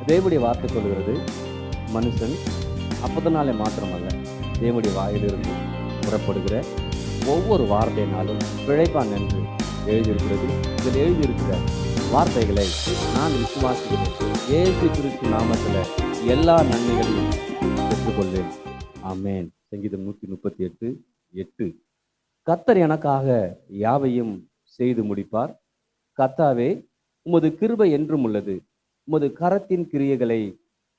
தேவனுடைய வார்த்தை சொல்கிறது, மனுஷன் அப்பதனாலே மாத்திரமல்ல, தேவனுடைய வாயிலிருந்து புறப்படுகிற ஒவ்வொரு வார்த்தையினாலும் பிழைப்பான் என்று எழுதியிருக்கிறது. இதில் எழுதியிருக்கிற வார்த்தைகளை நான் விசுவாசிக்கிறேன். இயேசு கிறிஸ்து நாமத்தில் எல்லா நன்மைகளையும் பெற்றுக்கொள்வேன். ஆமென். சங்கீதம் 138:8. கர்த்தர் எனக்காக யாவையும் செய்து முடிப்பார். கர்த்தாவே, உமது கிருபை என்றும் உள்ளது. உமது கரத்தின் கிரியைகளை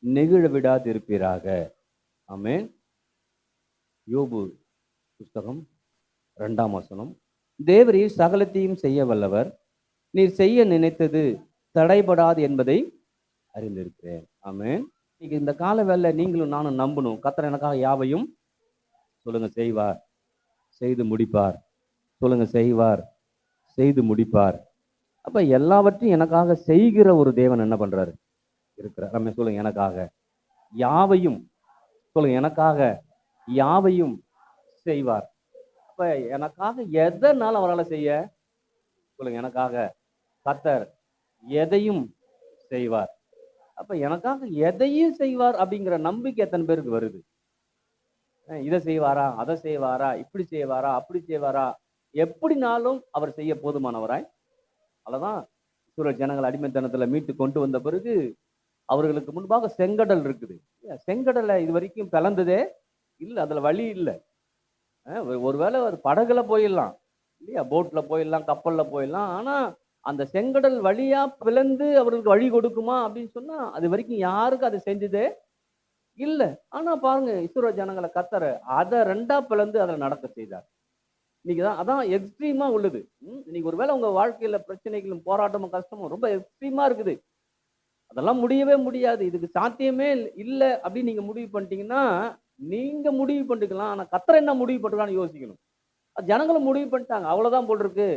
நெகிழ விடாதிருப்பீராக. ஆமென். யோபு புஸ்தகம் 2ஆம் வசனம். தேவரீர் சகலத்தையும் செய்ய வல்லவர். நீர் செய்ய நினைத்தது தடைபடாது என்பதை அறிந்திருக்கிறேன். ஆமென். இன்னைக்கு இந்த கால வேலை நீங்களும் நானும் நம்பணும். கர்த்தர் எனக்காக யாவையும் சொல்லுங்க செய்வார், செய்து முடிப்பார். சொல்லுங்க செய்வார், செய்து முடிப்பார். அப்ப எல்லாவற்றையும் எனக்காக செய்கிற ஒரு தேவன் என்ன பண்றாரு இருக்கிறார். நம்ம சொல்லுங்க எனக்காக யாவையும், சொல்லுங்க எனக்காக யாவையும் செய்வார். அப்ப எனக்காக எதனால அவரால் செய்ய, சொல்லுங்க எனக்காக கர்த்தர் எதையும் செய்வார். அப்ப எனக்காக எதையும் செய்வார் அப்படிங்கிற நம்பிக்கை எத்தனை பேருக்கு வருது? இதை செய்வாரா, அதை செய்வாரா, இப்படி செய்வாரா, அப்படி செய்வாரா, எப்படினாலும் அவர் செய்ய போதுமானவராய். அதான் இஸ்ரவேல் ஜனங்கள் அடிமைத்தனத்துல மீட்டு கொண்டு வந்த பிறகு அவர்களுக்கு முன்பாக செங்கடல் இருக்குது. செங்கடலை இது வரைக்கும் பிளந்ததே இல்லை, அதுல வழி இல்லை. ஒருவேளை ஒரு படகுல போயிடலாம் இல்லையா, போட்ல போயிடலாம், கப்பல்ல போயிடலாம். ஆனா அந்த செங்கடல் வழியா பிளந்து அவர்களுக்கு வழி கொடுக்குமா அப்படின்னு சொன்னா அது வரைக்கும் யாருக்கும் அதை செஞ்சதே இல்லை. ஆனா பாருங்க, இஸ்ரவேல் ஜனங்களை கர்த்தர் அதை 2ஆ பிளந்து அதில் நடக்க செய்தார். இன்னைக்கு தான் அதான் எக்ஸ்ட்ரீமா உள்ளது. இன்னைக்கு ஒருவேளை உங்க வாழ்க்கையில பிரச்சனைகளும் போராட்டமும் கஷ்டமும் ரொம்ப எக்ஸ்ட்ரீமா இருக்குது, அதெல்லாம் முடியவே முடியாது, இதுக்கு சாத்தியமே இல்லை அப்படின்னு நீங்க முடிவு பண்ணிட்டீங்கன்னா நீங்க முடிவு பண்ணிக்கலாம். ஆனா கர்த்தர் என்ன முடிவு பண்றான்னு யோசிக்கணும். ஜனங்களும் முடிவு பண்ணிட்டாங்க, அவ்வளவுதான் போல் இருக்கு,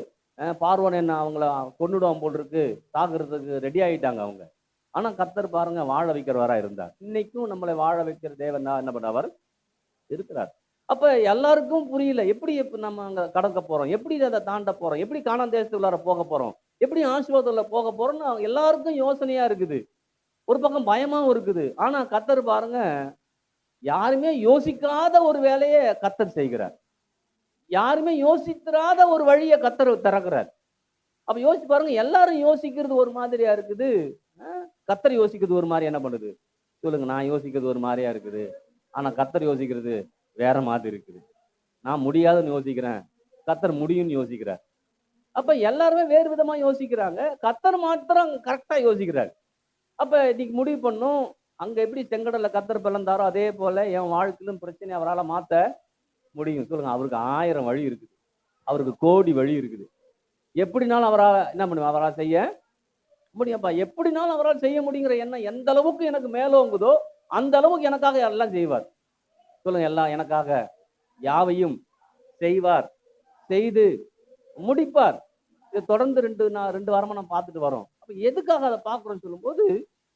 பார்வோன் என்ன அவங்கள கொன்னுடுவான் போல் இருக்கு, தாக்குறதுக்கு ரெடி ஆயிட்டாங்க அவங்க. ஆனா கர்த்தர் பாருங்க வாழ வைக்கிறவரா இருந்தார். இன்னைக்கும் நம்மளை வாழ வைக்கிற தேவன் தான் என்ன பண்றவர் இருக்கிறார். அப்ப எல்லாருக்கும் புரியல, எப்படி நம்ம அங்க கடக்க போறோம், எப்படி அதை தாண்ட போறோம், எப்படி கானான் தேசத்துக்குள்ளார போக போறோம், எப்படி ஆசீர்வாதத்துல போக போறோம்னு எல்லாருக்கும் யோசனையா இருக்குது. ஒரு பக்கம் பயமாவும் இருக்குது. ஆனா கர்த்தர் பாருங்க யாருமே யோசிக்காத ஒரு வேலையை கர்த்தர் செய்கிறார். யாருமே யோசித்திராத ஒரு வழியை கர்த்தர் திறக்கிறார். அப்ப யோசிச்சு பாருங்க, எல்லாரும் யோசிக்கிறது ஒரு மாதிரியா இருக்குது, கர்த்தர் யோசிக்கிறது ஒரு மாதிரி என்ன பண்ணுது சொல்லுங்க. நான் யோசிக்கிறது ஒரு மாதிரியா இருக்குது, ஆனா கர்த்தர் யோசிக்கிறது வேற மாதிரி இருக்குது. நான் முடியாதுன்னு யோசிக்கிறேன், கர்த்தர் முடியும்னு யோசிக்கிறார். அப்ப எல்லாருமே வேறு விதமா யோசிக்கிறாங்க, கர்த்தர் மாத்திரம் கரெக்டா யோசிக்கிறார். அப்ப இன்னைக்கு முடிவு பண்ணும், அங்க எப்படி செங்கடல்ல கர்த்தர் பிளந்தாரோ அதே போல என் வாழ்க்கையிலும் பிரச்சனை அவரால் மாத்த முடியும். சொல்லுங்க, அவருக்கு 1000 வழி இருக்குது, அவருக்கு கோடி வழி இருக்குது. எப்படினாலும் அவரால் என்ன பண்ணுவோம், அவரால் செய்ய முடியும்ப்பா. எப்படினாலும் அவரால் செய்ய முடியுங்கிற எண்ணம் எந்த அளவுக்கு எனக்கு மேலோங்குதோ அந்த அளவுக்கு எனக்காக எல்லாம் செய்வார். சொல்லுங்க, எல்லாம் எனக்காக யாவையும் செய்வார், செய்து முடிப்பார். இது தொடர்ந்து 2 வாரமா நம்ம பார்த்துட்டு வரோம். அப்ப எதுக்காக அதை பார்க்குறோம்னு சொல்லும்போது,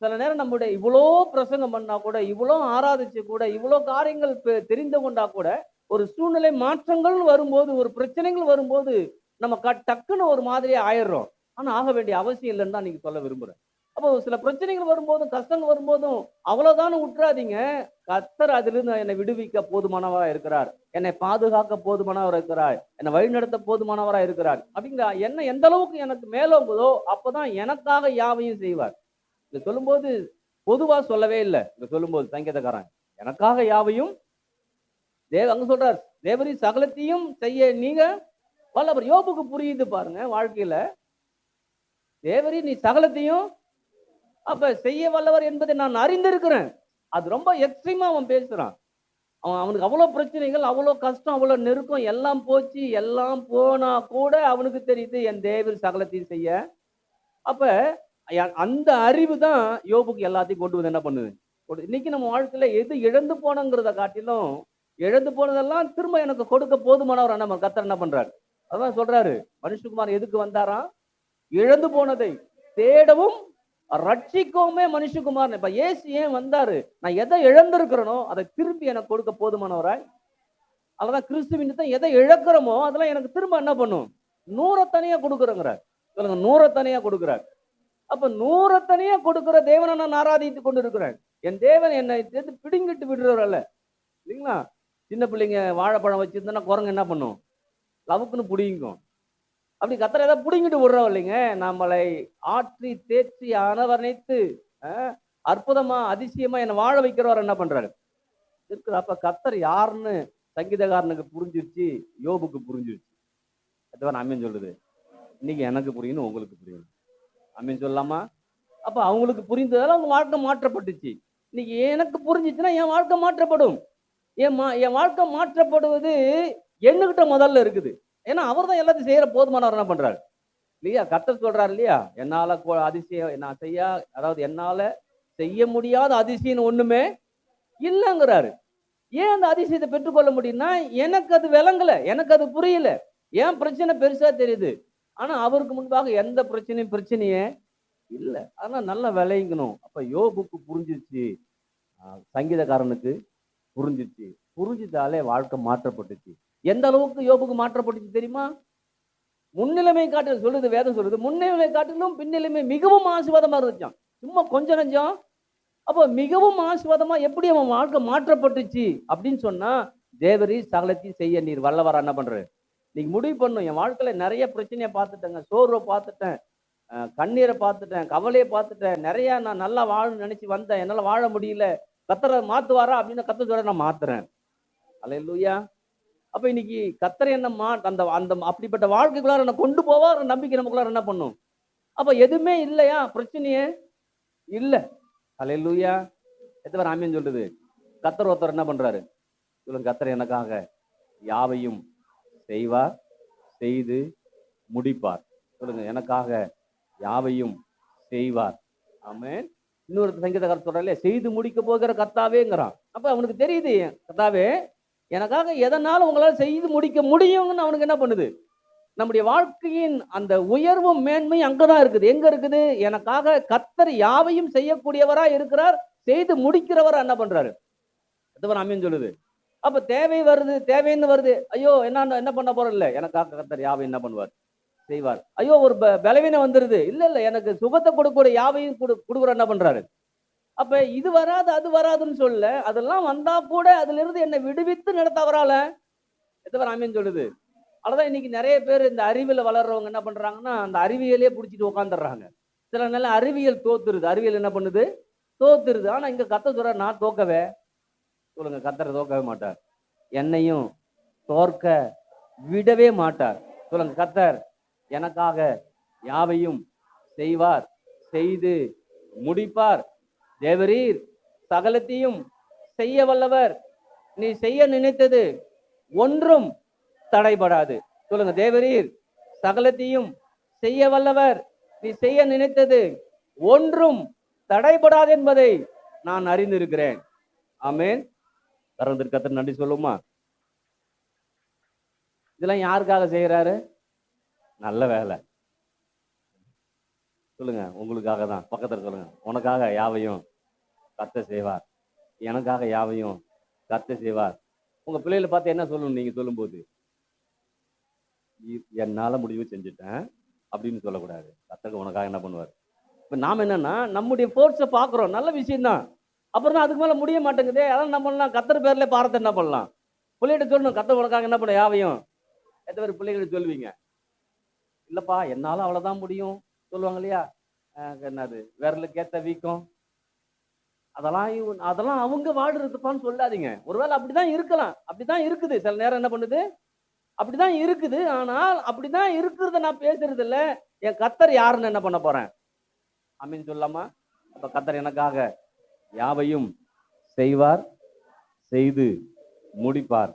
சில நேரம் நம்முடைய இவ்வளோ பிரசங்கம் பண்ணா கூட, இவ்வளோ ஆராதிச்சு கூட, இவ்வளோ காரியங்கள் தெரிந்து கொண்டா கூட, ஒரு சூழ்நிலை மாற்றங்கள் வரும்போது, ஒரு பிரச்சனைகள் வரும்போது நம்ம டக்குன்னு ஒரு மாதிரியே ஆயிடுறோம். ஆனா ஆக வேண்டிய அவசியம் இல்லைன்னு தான் நீங்க சொல்ல விரும்புறேன். அப்போ சில பிரச்சனைகள் வரும்போதும் கஷ்டங்கள் வரும்போதும் அவ்வளவுதானு விட்டுறாதீங்க. கர்த்தர் அதிலிருந்து என்னை விடுவிக்க போதுமானவரா இருக்கிறார், என்னை பாதுகாக்க போதுமானவரா இருக்கிறார், என்னை வழிநடத்த போதுமானவரா இருக்கிறார் அப்படிங்கிற எண்ணம் எந்த அளவுக்கு எனக்கு மேலோங்குதோ அப்பதான் எனக்காக யாவையும் செய்வார். இங்க சொல்லும்போது பொதுவா சொல்லவே இல்லை. இங்க சொல்லும்போது சங்கீதக்காரன் எனக்காக யாவையும் அங்க சொல்றார், தேவரி சகலத்தையும் செய்ய நீங்க வல்லவர். யோபுக்கு புரியுது பாருங்க வாழ்க்கையில, தேவரி நீ சகலத்தையும் அப்ப செய்ய வல்லவர் என்பதை நான் அறிந்திருக்கிறேன். அது ரொம்ப எக்ஸ்ட்ரீமா அவன் பேசுறான். அவனுக்கு அவ்வளவு பிரச்சனைகள், அவ்வளவு கஷ்டம், அவ்வளவு நெருக்கம், எல்லாம் போச்சு, எல்லாம் போனா கூட அவனுக்கு தெரியுது என் தேவர் சகலத்தையும் செய்ய. அப்ப அந்த அறிவு தான் யோபுக்கு எல்லாத்தையும் கொண்டு வந்து என்ன பண்ணுது. இன்னைக்கு நம்ம வாழ்க்கையில எது இழந்து போனங்கிறத காட்டிலும் இழந்து போனதெல்லாம் திரும்ப எனக்கு கொடுக்க போதுமானவர் நம்ம கர்த்தர் என்ன பண்றாரு. அதான் சொல்றாரு, மனுஷகுமார் எதுக்கு வந்தாரா, இழந்து போனதை தேடவும் ரட்சிக்கவுமே மனுஷகுமார். இப்ப இயேசு ஏன் வந்தாரு, நான் எதை இழந்திருக்கிறேனோ அதை திருப்பி எனக்கு கொடுக்க போதுமானவராய். அதெல்லாம் கிறிஸ்துவின் தான் எதை இழக்கிறோமோ அதெல்லாம் எனக்கு திரும்ப என்ன பண்ணும், 100 தனியா கொடுக்குறேங்கிறார். சொல்லுங்க, 100 தனியா கொடுக்குறார். அப்ப 100 தனியா கொடுக்கிற தேவனை நான் ஆராதித்துக் கொண்டு இருக்கிறேன். என் தேவன் என்னை சேர்த்து பிடுங்கிட்டு விடுறவர் அல்ல. இல்லைங்களா? சின்ன பிள்ளைங்க வாழைப்பழம் வச்சிருந்தோன்னா குரங்கு என்ன பண்ணும்? லவுக்குன்னு புடிங்கும். அப்படி கர்த்தர் ஏதாவது புடுங்கிட்டு விடுறோம் இல்லைங்க. நம்மளை ஆற்றி தேற்றி அனவணைத்து அற்புதமா அதிசயமா என்னை வாழ வைக்கிறவர் என்ன பண்றாரு இருக்குது. அப்ப கர்த்தர் யாருன்னு சங்கீதக்காரனுக்கு புரிஞ்சிருச்சு, யோபுக்கு புரிஞ்சிருச்சு. அதுதான் அமீன் சொல்லுது. இன்னைக்கு எனக்கு புரியணும், உங்களுக்கு புரியணும். அமீன் சொல்லலாமா? அப்ப அவங்களுக்கு புரிந்ததால அவங்க வாழ்க்கை மாற்றப்பட்டுச்சு. இன்னைக்கு எனக்கு புரிஞ்சிச்சுன்னா என் வாழ்க்கை மாற்றப்படும். என் வாழ்க்கை மாற்றப்படுவது என்னகிட்ட முதல்ல இருக்குது. ஏன்னா அவர் தான் எல்லாத்தையும் செய்யற போதுமானவர் என்ன பண்றாரு இல்லையா? கர்த்தர் சொல்றாரு இல்லையா, என்னால அதிசயம் நான் அதாவது என்னால செய்ய முடியாத அதிசயம் ஒண்ணுமே இல்லைங்கிறாரு. ஏன் அந்த அதிசயத்தை பெற்றுக்கொள்ள முடியும்னா, எனக்கு அது விளங்கல, எனக்கு அது புரியல. ஏன் பிரச்சனை பெருசா தெரியுது, ஆனா அவருக்கு முன்பாக எந்த பிரச்சனையே இல்லை. ஆனா நல்லா விளையங்கணும். அப்ப யோபுக்கு புரிஞ்சிருச்சு, சங்கீதக்காரனுக்கு புரிஞ்சிருச்சு. புரிஞ்சுட்டாலே வாழ்க்கை மாற்றப்பட்டுச்சு. எந்த அளவுக்கு யோபுக்கு மாற்றப்பட்டுச்சு தெரியுமா? முன்னிலைமை காட்டிலும் சொல்லுது, வேதம் சொல்லுது, முன்னிலைமை காட்டிலும் பின்னிலைமை மிகவும் ஆசீர்வாதமா இருந்துச்சான். சும்மா கொஞ்சம் நஞ்சம். அப்போ மிகவும் ஆசீர்வாதமா எப்படி அவன் வாழ்க்கை மாற்றப்பட்டுச்சு அப்படின்னு சொன்னா, தேவரீ சகலத்தையும் செய்ய நீர் வல்லவரா என்ன பண்ற? நீங்க முடிவு பண்ணும். என் வாழ்க்கையில நிறைய பிரச்சனையை பார்த்துட்டேங்க, சோர்வை பார்த்துட்டேன், கண்ணீரை பார்த்துட்டேன், கவலையை பார்த்துட்டேன், நிறைய நான் நல்லா வாழணும்னு நினைச்சு வந்தேன், என்னால வாழ முடியல, கர்த்தரை மாத்துவாரா அப்படின்னு கர்த்தரை நான் மாத்துறேன். அல்லேலூயா. அப்ப இன்னைக்கு கர்த்தரை என்ன அந்த அந்த அப்படிப்பட்ட வாழ்க்கைக்குள்ளார என்ன கொண்டு போவார் நம்பிக்கை நமக்குள்ளார என்ன பண்ணும். அப்ப எதுவுமே இல்லையா, பிரச்சனையே இல்லை. அல்லேலூயா. எத்தனை பேர் ஆமென் சொல்லுது? கர்த்தர் ஒருத்தர் என்ன பண்றாரு சொல்லுங்க. கர்த்தர் எனக்காக யாவையும் செய்வார், செய்து முடிப்பார். சொல்லுங்க, எனக்காக யாவையும் செய்வார். ஆமென். இன்னொரு சங்கீதக்காரர் சொல்றாரு, செய்து முடிக்க போகிற கர்த்தாவேங்கிறான். அப்ப அவனுக்கு தெரியுது, கர்த்தாவே எனக்காக எதனாலும் உங்களால் செய்து முடிக்க முடியும்னு அவனுக்கு என்ன பண்ணுது. நம்முடைய வாழ்க்கையின் அந்த உயர்வும் மேன்மை அங்கதான் இருக்குது. எங்க இருக்குது? எனக்காக கர்த்தர் யாவையும் செய்யக்கூடியவரா இருக்கிறார், செய்து முடிக்கிறவரா என்ன பண்றாரு. அதுவரை ஆமென் சொல்லுது. அப்ப தேவை வருது, தேவைன்னு வருது, ஐயோ என்ன பண்ண போறோம் இல்ல, எனக்காக கர்த்தர் யாவை என்ன பண்ணுவார், செய்வார். ஐயோ ஒரு பலவீனம் வந்துருது, இல்ல எனக்கு சுகத்தை கொடுக்கூட யாவையும் கொடுக்குற என்ன பண்றாரு. அப்ப இது வராது அது வராதுன்னு சொல்ல, அதெல்லாம் வந்தா கூட அதுல இருந்து என்னை விடுவித்து நடத்த அவரால எத்தவர் ஆமென் சொல்லுது. அதான் இன்னைக்கு நிறைய பேர் இந்த அறிவியல வளர்றவங்க என்ன பண்றாங்கன்னா, அந்த அறிவியலே பிடிச்சிட்டு உட்காந்துடுறாங்க. சில நல்ல அறிவியல் தோத்துருது, அறிவியல் என்ன பண்ணுது, தோத்துருது. ஆனா இங்க கர்த்தர் சொல்றார், நான் தோக்கவே சொல்லுங்க, கர்த்தர் தோக்கவே மாட்டார், என்னையும் தோற்க விடவே மாட்டார். சொல்லுங்க, கர்த்தர் எனக்காக யாவையும் செய்வார், செய்து முடிப்பார். தேவரீர் சகலத்தையும் செய்ய வல்லவர், நீ செய்ய நினைத்தது ஒன்றும் தடைபடாது. சொல்லுங்க, தேவரீர் சகலத்தையும் செய்ய வல்லவர், நீ செய்ய நினைத்தது ஒன்றும் தடைபடாது என்பதை நான் அறிந்திருக்கிறேன். ஆமென். கர்த்தருக்கு நன்றி சொல்லுமா? இதெல்லாம் யாருக்காக செய்யறாரு? நல்ல வேலை. சொல்லுங்க, உங்களுக்காக தான். பக்கத்துல சொல்லுங்க, உனக்காக யாவையும் கர்த்தர் செய்வார், எனக்காக யாவையும் கர்த்தர் செய்வார். உங்க பிள்ளைகளை பார்த்து என்ன சொல்லணும் நீங்க சொல்லும்போது? என்னால முடிவு செஞ்சுட்டேன் அப்படின்னு சொல்லக்கூடாது. கர்த்தர் உனக்காக என்ன பண்ணுவார். இப்ப நாம என்னன்னா நம்முடைய ஃபோர்ஸை பாக்குறோம், நல்ல விஷயம் தான். அப்புறம் தான் அதுக்கு மேல முடிய மாட்டேங்குதே, அதான் நம்ம பண்ணலாம், கர்த்தர் பேர்ல பாரத்தை என்ன பண்ணலாம், பிள்ளைகிட்ட சொல்லணும், கர்த்தர் உனக்காக என்ன பண்ண யாவையும். எத்தனை பேர் பிள்ளைகிட்ட சொல்லுவீங்க? இல்லப்பா என்னால அவ்வளவுதான் முடியும் சொல்லுவாங்க இல்லையா? என்னது விரலுக்கேத்த வீக்கம், அதெல்லாம் அவங்க வாடுறதுப்பான்னு சொல்லாதீங்க. ஒருவேளை அப்படிதான் இருக்கலாம், அப்படிதான் இருக்குது, சில நேரம் என்ன பண்ணுது, அப்படிதான் இருக்குது. ஆனால் அப்படிதான் இருக்கிறத நான் பேசுறது இல்ல. என் கர்த்தர் யாருன்னு என்ன பண்ண போறேன் அப்படின்னு சொல்லாமா? அப்ப கர்த்தர் எனக்காக யாவையும் செய்வார், செய்து முடிப்பார்.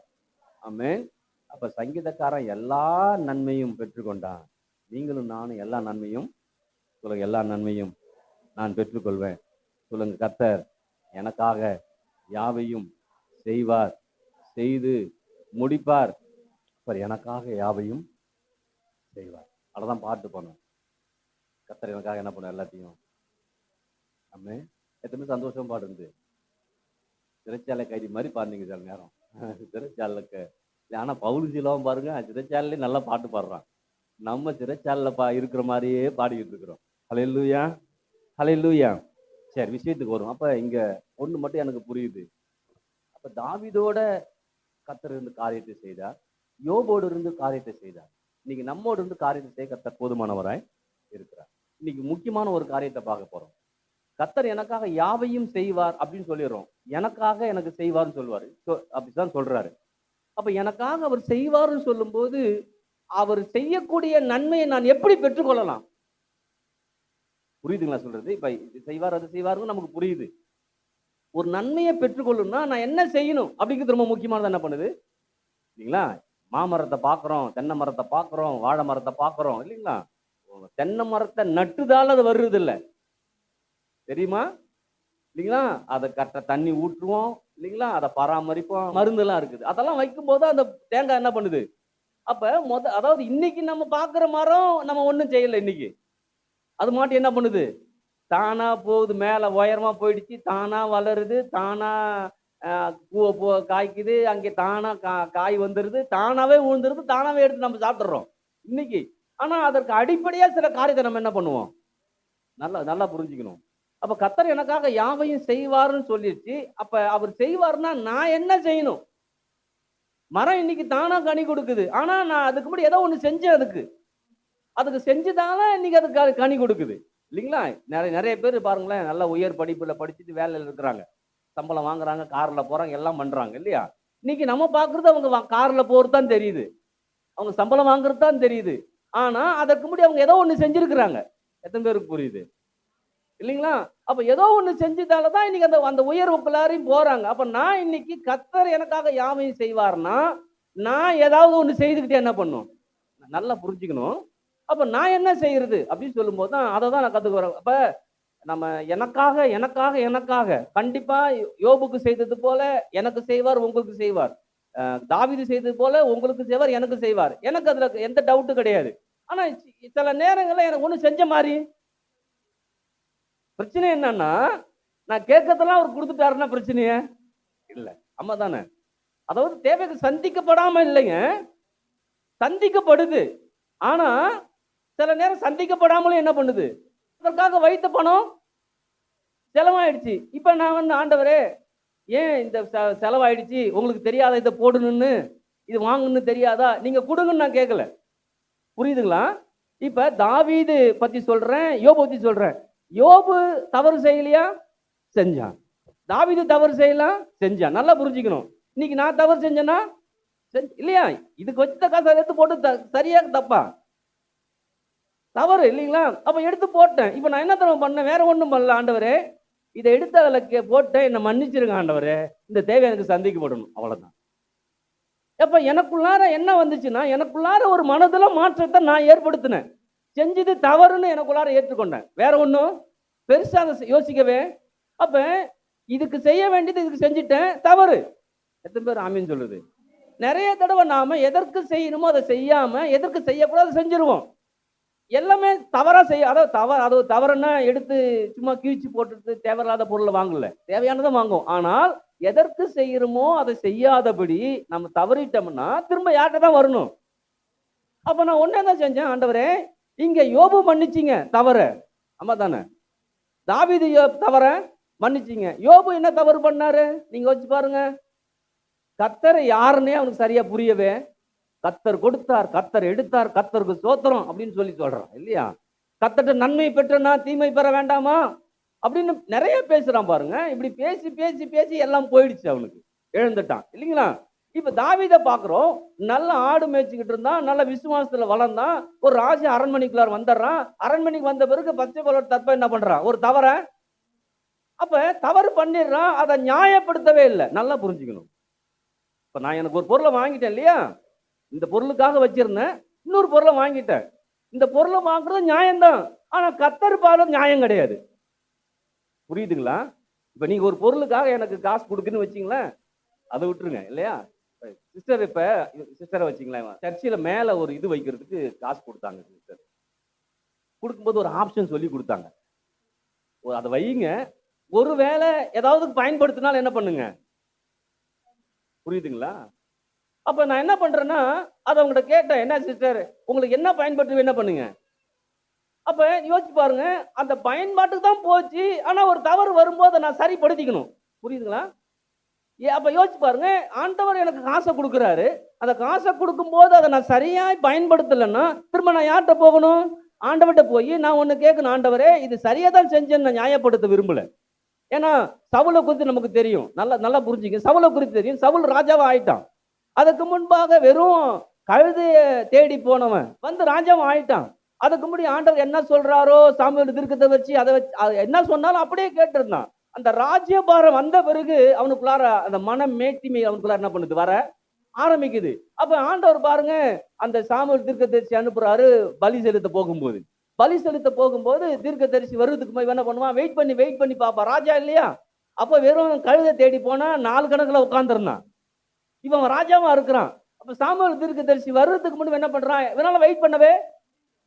ஆமென். அப்ப சங்கீதக்காரன் எல்லா நன்மையும் பெற்றுக்கொண்டான். நீங்களும் நானும் எல்லா நன்மையும் சொல்லுங்க, எல்லா நன்மையும் நான் பெற்றுக்கொள்வேன். சொல்லுங்க, கர்த்தர் எனக்காக யாவையும் செய்வார், செய்து முடிப்பார். எனக்காக யாவையும் செய்வார். அதான் பாட்டு போனோம். கர்த்தர் எனக்காக என்ன பண்ண எல்லாத்தையும். நம்ம எத்தனை சந்தோஷம் பாடுந்து சிறைச்சாலை கைதி மாதிரி பாடுனீங்க சில நேரம். சிறைச்சாலைக்கு ஆனா பவுல்சிலாம் பாருங்க, சிறைச்சாலையே நல்லா பாட்டு பாடுறான். நம்ம சிறைச்சாலைல இருக்கிற மாதிரியே பாடிக்கிட்டு இருக்கிறோம். ஹல்லேலூயா, ஹல்லேலூயா. சரி, விஷயத்துக்கு வரும். அப்ப இங்க ஒண்ணு மட்டும் எனக்கு புரியுது. அப்ப தாவீதோட கர்த்தர் இருந்து காரியத்தை செய்தார், யோபோடு இருந்து காரியத்தை செய்தார். இன்னைக்கு நம்மோடு இருந்து காரியத்தை செய்ய கர்த்தர் போதுமானவராய் இருக்கிறார். இன்னைக்கு முக்கியமான ஒரு காரியத்தை பார்க்க போறோம். கர்த்தர் எனக்காக யாவையும் செய்வார் அப்படின்னு சொல்லிடுறோம். எனக்காக எனக்கு செய்வார்னு சொல்லுவாரு. அப்படிதான் சொல்றாரு. அப்ப எனக்காக அவர் செய்வார்னு சொல்லும்போது, அவர் செய்யக்கூடிய நன்மையை நான் எப்படி பெற்றுக்கொள்ளலாம்? புரியுதுங்களா சொல்றது? இப்ப இது செய்வார், அது செய்வாருன்னு நமக்கு புரியுது. ஒரு நன்மையை பெற்றுக்கொள்ளணும்னா நான் என்ன செய்யணும் அப்படிங்கிறது ரொம்ப முக்கியமானது. என்ன பண்ணுது இல்லைங்களா? மாமரத்தை பார்க்குறோம், தென்னை மரத்தை பார்க்குறோம், வாழை மரத்தை பார்க்குறோம் இல்லைங்களா? தென்னை மரத்தை நட்டுதால் அது வருது இல்லை, தெரியுமா? இல்லைங்களா? அதை கரெக்டா தண்ணி ஊற்றுவோம் இல்லைங்களா? அதை பராமரிப்போம், மருந்தெல்லாம் இருக்குது. அதெல்லாம் வைக்கும்போது அந்த தேங்காய் என்ன பண்ணுது? அப்ப அதாவது இன்னைக்கு நம்ம பார்க்குற மரம் நம்ம ஒன்றும் செய்யலை. இன்னைக்கு அது மாட்டி என்ன பண்ணுது? தானா போகுது, மேலே உயரமா போயிடுச்சு, தானா வளருது, தானா பூவை காய்க்குது, அங்கே தானா காய் வந்துடுது, தானாவே விழுந்துருது, தானாவே எடுத்து நம்ம சாப்பிட்றோம் இன்னைக்கு. ஆனா அதற்கு அடிப்படையா சில காரியத்தை நம்ம என்ன பண்ணுவோம்? நல்லா நல்லா புரிஞ்சுக்கணும். அப்ப கர்த்தர் எனக்காக யாவையும் செய்வார்னு சொல்லிடுச்சு. அப்ப அவர் செய்வார்னா நான் என்ன செய்யணும்? மரம் இன்னைக்கு தானா கனி கொடுக்குது. ஆனா நான் அதுக்கு முன்னாடி ஏதோ ஒண்ணு செஞ்சேன். அதுக்கு செஞ்சுதானே இன்னைக்கு அது கனி கொடுக்குது இல்லைங்களா? நிறைய பேர் பாருங்களேன், நல்ல உயர் படிப்புல படிச்சுட்டு வேலையில் இருக்கிறாங்க, சம்பளம் வாங்குறாங்க, கார்ல போறாங்க, எல்லாம் பண்றாங்க இல்லையா? இன்னைக்கு நம்ம பாக்குறது அவங்க கார்ல போறது தான் தெரியுது, அவங்க சம்பளம் வாங்குறது தான் தெரியுது. ஆனா அதற்கு முன்னாடி அவங்க ஏதோ ஒண்ணு செஞ்சிருக்கிறாங்க. எத்தனை பேருக்கு புரியுது இல்லைங்களா? அப்ப ஏதோ ஒண்ணு செஞ்சதாலதான் இன்னைக்கு அந்த உயர்வுக்குள்ளாரையும் போறாங்க. அப்ப நான் இன்னைக்கு கர்த்தர் எனக்காக யாவையும் செய்வார்னா நான் ஏதாவது ஒண்ணு செய்துக்கிட்டே என்ன பண்ணும்? நல்லா புரிஞ்சுக்கணும். அப்ப நான் என்ன செய்யறது அப்படின்னு சொல்லும் போது தான் அதை தான் நான் கத்துக்கிறேன். அப்ப நம்ம எனக்காக எனக்காக எனக்காக கண்டிப்பா யோபுக்கு செய்தது போல எனக்கு செய்வார், உங்களுக்கு செய்வார். தாவீது செய்தது போல உங்களுக்கு செய்வார், எனக்கு செய்வார். எனக்கு அதுல எந்த டவுட்டும் கிடையாது. ஆனா சில நேரங்கள்ல எனக்கு ஒண்ணு செஞ்ச மாதிரி பிரச்சனை என்னன்னா, நான் கேட்கறதெல்லாம் அவர் கொடுத்துட்டாருன்னா பிரச்சனையே இல்ல. அம்மா தானே? அதாவது தேவைக்கு சந்திக்கப்படாம இல்லைங்க, சந்திக்கப்படுது. ஆனா சில நேரம் சந்திக்கப்படாமலும் என்ன பண்ணுது? அதற்காக வைத்த பணம் செலவாயிடுச்சு. இப்ப நான் ஆண்டவரே ஏன் இந்த செலவாயிடுச்சு, உங்களுக்கு தெரியாத இதை போடணும்னு, இது வாங்கணும்னு தெரியாதா? நீங்க கொடுங்கன்னு நான் கேட்கல. புரியுதுங்களா? இப்ப தாவீது பத்தி சொல்றேன், யோபு பத்தி சொல்றேன். யோபு தவறு செய்யலையா? செஞ்சான். தாவீது தவறு செய்யலாம், செஞ்சான். நல்லா புரிஞ்சுக்கணும். இன்னைக்கு நான் தவறு செஞ்சேன்னா இல்லையா? இதுக்கு வச்ச காசை எடுத்து போட்டு சரியா தப்பா? தவறு இல்லைங்களா? அப்ப எடுத்து போட்டேன். இப்ப நான் என்ன தரம் பண்ணேன்? வேற ஒண்ணும் பண்ணல. ஆண்டவரே இதை எடுத்து அதில் போட்டேன், என்னை மன்னிச்சிருங்க ஆண்டவரே, இந்த தேவை எனக்கு சந்திக்கப்படணும், அவ்வளவுதான். அப்ப எனக்குள்ளார என்ன வந்துச்சுன்னா, எனக்குள்ளார ஒரு மனதுல மாற்றத்தை நான் ஏற்படுத்தினேன். செஞ்சது தவறுன்னு எனக்குள்ளார ஏற்றுக்கொண்டேன். வேற ஒன்றும் பெருசா அதை யோசிக்கவே. அப்ப இதுக்கு செய்ய வேண்டியது இதுக்கு செஞ்சுட்டேன், தவறு. எத்தனை பேர் ஆமீன்னு சொல்லுது? நிறைய தடவை நாம எதற்கு செய்யணுமோ அதை செய்யாம எதற்கு செய்யக்கூடாது செஞ்சிருவோம். எல்லாமே தவறா செய்ய, அதாவது தவறுன்னா எடுத்து சும்மா கிழிச்சு போட்டுட்டு தேவையில்லாத பொருளை வாங்கல, தேவையானதை வாங்குவோம். ஆனால் எதற்கு செய்யறோமோ அதை செய்யாதபடி நம்ம தவறிட்டோம்னா திரும்ப யார்கிட்ட தான் வரணும்? அப்ப நான் ஒன்னே தான் செஞ்சேன். ஆண்டவரே இங்க யோபு மன்னிச்சிங்க தவற, ஆமா தானே? தாவீது தவற மன்னிச்சிங்க. யோபு என்ன தவறு பண்ணாரு நீங்க வச்சு பாருங்க. கர்த்தரை யாருன்னே அவனுக்கு சரியா புரியவே, கர்த்தர் கொடுத்தார், கர்த்தர் எடுத்தார், கர்த்தருக்கு ஸ்தோத்திரம் அப்படின்னு சொல்லி சொல்றான் இல்லையா? கர்த்தர்ட்ட நன்மை பெற்றனா தீமை பெற வேண்டாமா அப்படின்னு நிறைய பேசுறான் பாருங்க. இப்படி பேசி பேசி பேசி எல்லாம் போயிடுச்சு, அவனுக்கு எழுந்துட்டான் இல்லைங்களா? இப்ப தாவீதை பாக்குறோம், நல்ல ஆடு மேய்ச்சிக்கிட்டு இருந்தான், நல்ல விசுவாசத்துல வளர்ந்தான், ஒரு ராஜ அரண்மனைக்குள்ளார் வந்துடுறான். அரண்மனைக்கு வந்த பிறகு பச்சை பலர் தப்ப என்ன பண்றான்? ஒரு தவற அப்ப தவறு பண்ணிடுறான், அதை நியாயப்படுத்தவே இல்லை. நல்லா புரிஞ்சுக்கணும். இப்ப நான் எனக்கு ஒரு பொருளை வாங்கிட்டேன் இல்லையா, இந்த பொருளுக்காக வச்சிருந்தேன், இன்னொரு பொருளை வாங்கிட்டேன். இந்த பொருளை வாங்குறது நியாயம்தான், ஆனா கர்த்தர் பார்வை நியாயம் கிடையாது. புரியுதுங்களா? இப்ப நீங்க ஒரு பொருளுக்காக எனக்கு காசு கொடுக்குன்னு வச்சிங்களேன், அதை விட்டுருங்க இல்லையா? சிஸ்டர் இப்ப சிஸ்டரை வச்சிங்களேன், சர்ச்சில் மேல ஒரு இது வைக்கிறதுக்கு காசு கொடுத்தாங்க. சிஸ்டர் கொடுக்கும்போது ஒரு ஆப்ஷன் சொல்லி கொடுத்தாங்க, அதை வைங்க, ஒருவேளை ஏதாவது பயன்படுத்தினாலும் என்ன பண்ணுங்க. புரியுதுங்களா? அப்ப நான் என்ன பண்றேன்னா, அதை உங்கள்கிட்ட கேட்டேன், என்ன சிஸ்டர் உங்களுக்கு என்ன பயன்படுத்து என்ன பண்ணுங்க. அப்ப யோசிச்சு பாருங்க, அந்த பயன்பாட்டுக்கு தான் போச்சு. ஆனா ஒரு தவறு வரும்போது அதை நான் சரிப்படுத்திக்கணும். புரியுதுங்களா? அப்ப யோசிச்சு பாருங்க, ஆண்டவர் எனக்கு காசை கொடுக்குறாரு. அந்த காசை கொடுக்கும்போது அதை நான் சரியாய் பயன்படுத்தலைன்னா திரும்ப நான் யார்கிட்ட போகணும்? ஆண்டவர்கிட்ட போய் நான் ஒண்ணு கேட்கணும், ஆண்டவரே இது சரியா தான் செஞ்சேன்னு நான் நியாயப்படுத்த விரும்பல. ஏன்னா சவுலை குறித்து நமக்கு தெரியும். நல்லா நல்லா புரிஞ்சுங்க. சவுலை குறித்து தெரியும். சவுல் ராஜாவா ஆயிட்டான். அதுக்கு முன்பாக வெறும் கழுதைய தேடி போனவன் வந்து ராஜாவா ஆயிட்டான். அதுக்கு முன்னாடி ஆண்டவர் என்ன சொல்றாரோ சாமுவேல் தீர்க்கத்தை வச்சு அதை வச்சு என்ன சொன்னாலும் அப்படியே கேட்டிருந்தான். அந்த ராஜ்யபாரம் வந்த பிறகு அவனுக்குள்ளார அந்த மனம் மேட்டிமை அவனுக்குள்ளார என்ன பண்ணுது? வர ஆரம்பிக்குது. அப்ப ஆண்டவர் பாருங்க, அந்த சாமுவேல் தீர்க்கதரிசி அனுப்புறாரு பலி செலுத்த போகும்போது. பலி செலுத்த போகும்போது தீர்க்கதரிசி வருவதுக்கு என்ன பண்ணுவான்? வெயிட் பண்ணி பாப்பா. ராஜா இல்லையா? அப்ப வெறும் கழுதை தேடி போனா 4 கணக்குல உட்கார்ந்துருந்தான். இவன் ராஜாவா இருக்கிறான். அப்ப சாமுவேல் தீர்க்கதரிசி வர்றதுக்கு முன்னாடி என்ன பண்றான்? இவனால வெயிட் பண்ணவே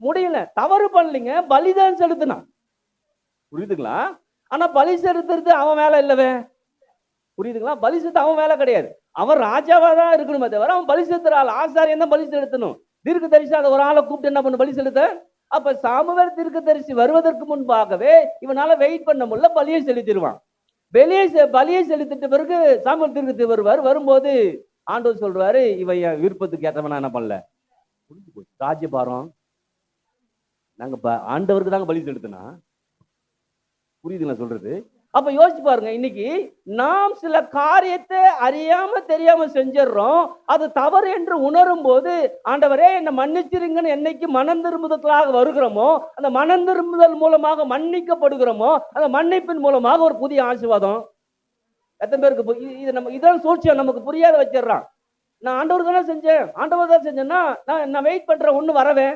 முடியல. தவறு பண்ணலீங்க, பலிதான் செலுத்தினான். புரியுதுங்களா? ஆனா பலி செலுத்துறது அவன் வேலை இல்லவே. புரியுதுங்களா? பலி செலுத்த அவன் வேலை கிடையாது. அவன் ராஜாவா தான் இருக்கணுமே தவிர அவன் பலி செலுத்துற ஆள். ஆசாரியன் தான் பலி செலுத்தணும். தீர்க்கதரிசி அதை ஒரு ஆளை கூப்பிட்டு என்ன பண்ணு? பலி செலுத்த. அப்ப சாமுவேல் தீர்க்கதரிசி வருவதற்கு முன்பாகவே இவனால வெயிட் பண்ண முடியல, பலியை செலுத்திடுவான். பலியை செலுத்திட்ட பிறகு சாமுவேல் தீர்க்கதரிசி வருவார். வரும்போது ஆண்டவர் சொல்றாரு, இவன் என் விருப்பத்துக்கு ஏற்றவனா என்ன பண்ணல. புரிஞ்சு போச்சு. ராஜ்யபாரம் நாங்க ஆண்டவருக்கு தாங்க பலி செலுத்தினா. புரியுதுங்களா சொல்றது? அப்ப யோசிச்சு பாருங்க, இன்னைக்கு நாம் சில காரியத்தை அறியாம தெரியாம செஞ்சிடறோம். அது தவறு என்று உணரும் போது ஆண்டவரே என்னை மன்னிச்சிருங்கன்னு என்னைக்கு மனம் திரும்புதலாக வருகிறோமோ, அந்த மனம் திரும்புதல் மூலமாக மன்னிக்கப்படுகிறோமோ, அந்த மன்னிப்பின் மூலமாக ஒரு புதிய ஆசீர்வாதம். எத்தனை பேருக்கு இது நம்ம இதான் சூழ்ச்சியா நமக்கு புரியாத வச்சிடறான். நான் ஆண்டவர் தானே செஞ்சேன், ஆண்டவர் தான் செஞ்சேன்னா நான் வெயிட் பண்றேன் ஒண்ணு வரவே.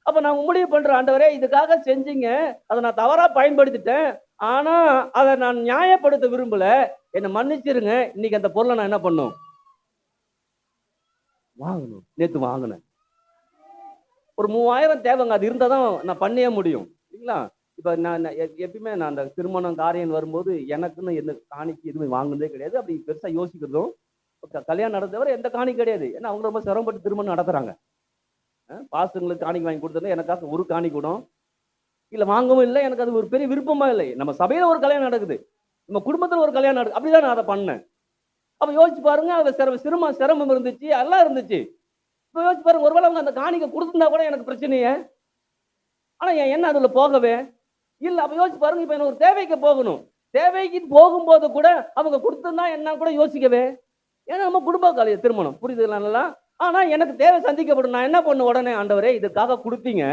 அப்ப நான் முடிவு பண்றேன், ஆண்டவரே இதுக்காக செஞ்சீங்க, அதை நான் தவறா பயன்படுத்திட்டேன். ஆனா அதை நான் நியாயப்படுத்த விரும்பல, என்னை மன்னிச்சிருங்க. இன்னைக்கு அந்த பொருளை நான் என்ன பண்ணும்? வாங்கணும். நேத்து வாங்கினேன், ஒரு 3000 தேவைங்க. அது இருந்தா தான் நான் பண்ணியே முடியும் இல்லைங்களா? இப்ப நான் எப்பயுமே நான் அந்த திருமணம் காரியம் வரும்போது எனக்குன்னு எந்த காணிக்கு எதுவுமே வாங்குனதே கிடையாது. அப்படி பெருசா யோசிக்கிறதும் கல்யாணம் நடந்தவரை எந்த காணிக்கும் கிடையாது. ஏன்னா அவங்க ரொம்ப சிரமப்பட்டு திருமணம் நடத்துறாங்க. பாசங்களுக்கு காணிக்கு வாங்கி கொடுத்தது எனக்காக ஒரு காணி கூட இல்ல, வாங்கவும் இல்லை. எனக்கு அது ஒரு பெரிய விருப்பமா இல்லை. நம்ம சபையில ஒரு கல்யாணம் நடக்குது, நம்ம குடும்பத்துல ஒரு கல்யாணம் நடக்குது, அப்படிதான் நான் அதை பண்ணேன். அப்ப யோசிச்சு பாருங்க, அதுல சிரமம் இருந்துச்சு, எல்லாம் இருந்துச்சு. இப்ப யோசிச்சு பாருங்க, ஒருவேளை அவங்க அந்த காணிக்கை கொடுத்திருந்தா கூட எனக்கு பிரச்சனையே. ஆனா என்ன அதுல போகவே இல்ல. அப்ப யோசிச்சு பாருங்க, இப்ப எனக்கு ஒரு தேவைக்கு போகணும். தேவைக்கு போகும்போது கூட அவங்க கொடுத்திருந்தா என்ன கூட யோசிக்கவே. ஏன்னா நம்ம குடும்ப கல்யாணம் திருமணம், புரியுதுங்களா நல்லா? ஆனா எனக்கு தேவை சந்திக்கப்படும். நான் என்ன பண்ண உடனே, ஆண்டவரே இதுக்காக கொடுத்தீங்க,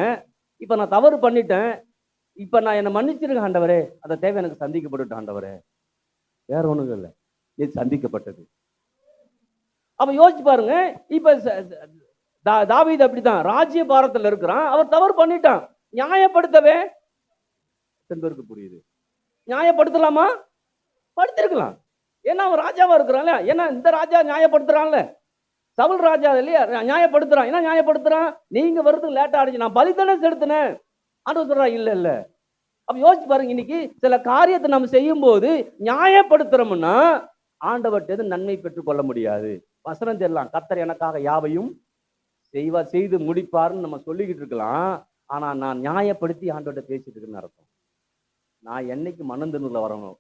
இப்ப நான் தவறு பண்ணிட்டேன், இப்ப நான் என்ன மன்னிச்சிருங்க ஆண்டவரே, அந்த தேவை எனக்கு சந்திக்கப்பட்டு ஆண்டவரே. வேற ஒண்ணும் இல்லை, இது சந்திக்கப்பட்டது. அப்ப யோசிச்சு பாருங்க, இப்ப தாவீது அப்படித்தான் ராஜ்ய பாரத்தில் இருக்கிறான். அவர் தவறு பண்ணிட்டான், நியாயப்படுத்தவே பேருக்கு புரியுது. நியாயப்படுத்தலாமா? படுத்திருக்கலாம். ஏன்னா அவன் ராஜாவா இருக்கிறான். ஏன்னா இந்த ராஜா நியாயப்படுத்துறான்ல, சவுல் ராஜா இல்லையா, நியாயப்படுத்துறான். என்ன நியாயப்படுத்துறான்? நீங்க வருதுக்கு லேட்டா ஆடிச்சு, நான் பலிதானே செலுத்தினேன். ஆண்டவர் சொல்றா இல்ல இல்ல. அப்ப யோசிச்சு பாருங்க, இன்னைக்கு சில காரியத்தை நம்ம செய்யும் போது நியாயப்படுத்துறோம்னா ஆண்டவர்கிட்ட நன்மை பெற்றுக் கொள்ள முடியாது. வசனம் தெரியலாம், கர்த்தர் எனக்காக யாவையும் செய்து முடிப்பாருன்னு நம்ம சொல்லிக்கிட்டு இருக்கலாம். ஆனா நான் நியாயப்படுத்தி ஆண்டவர்கிட்ட பேசிட்டு இருக்குன்னு அர்த்தம். நான் என்னைக்கு மனந்திருந்துல வரணும்.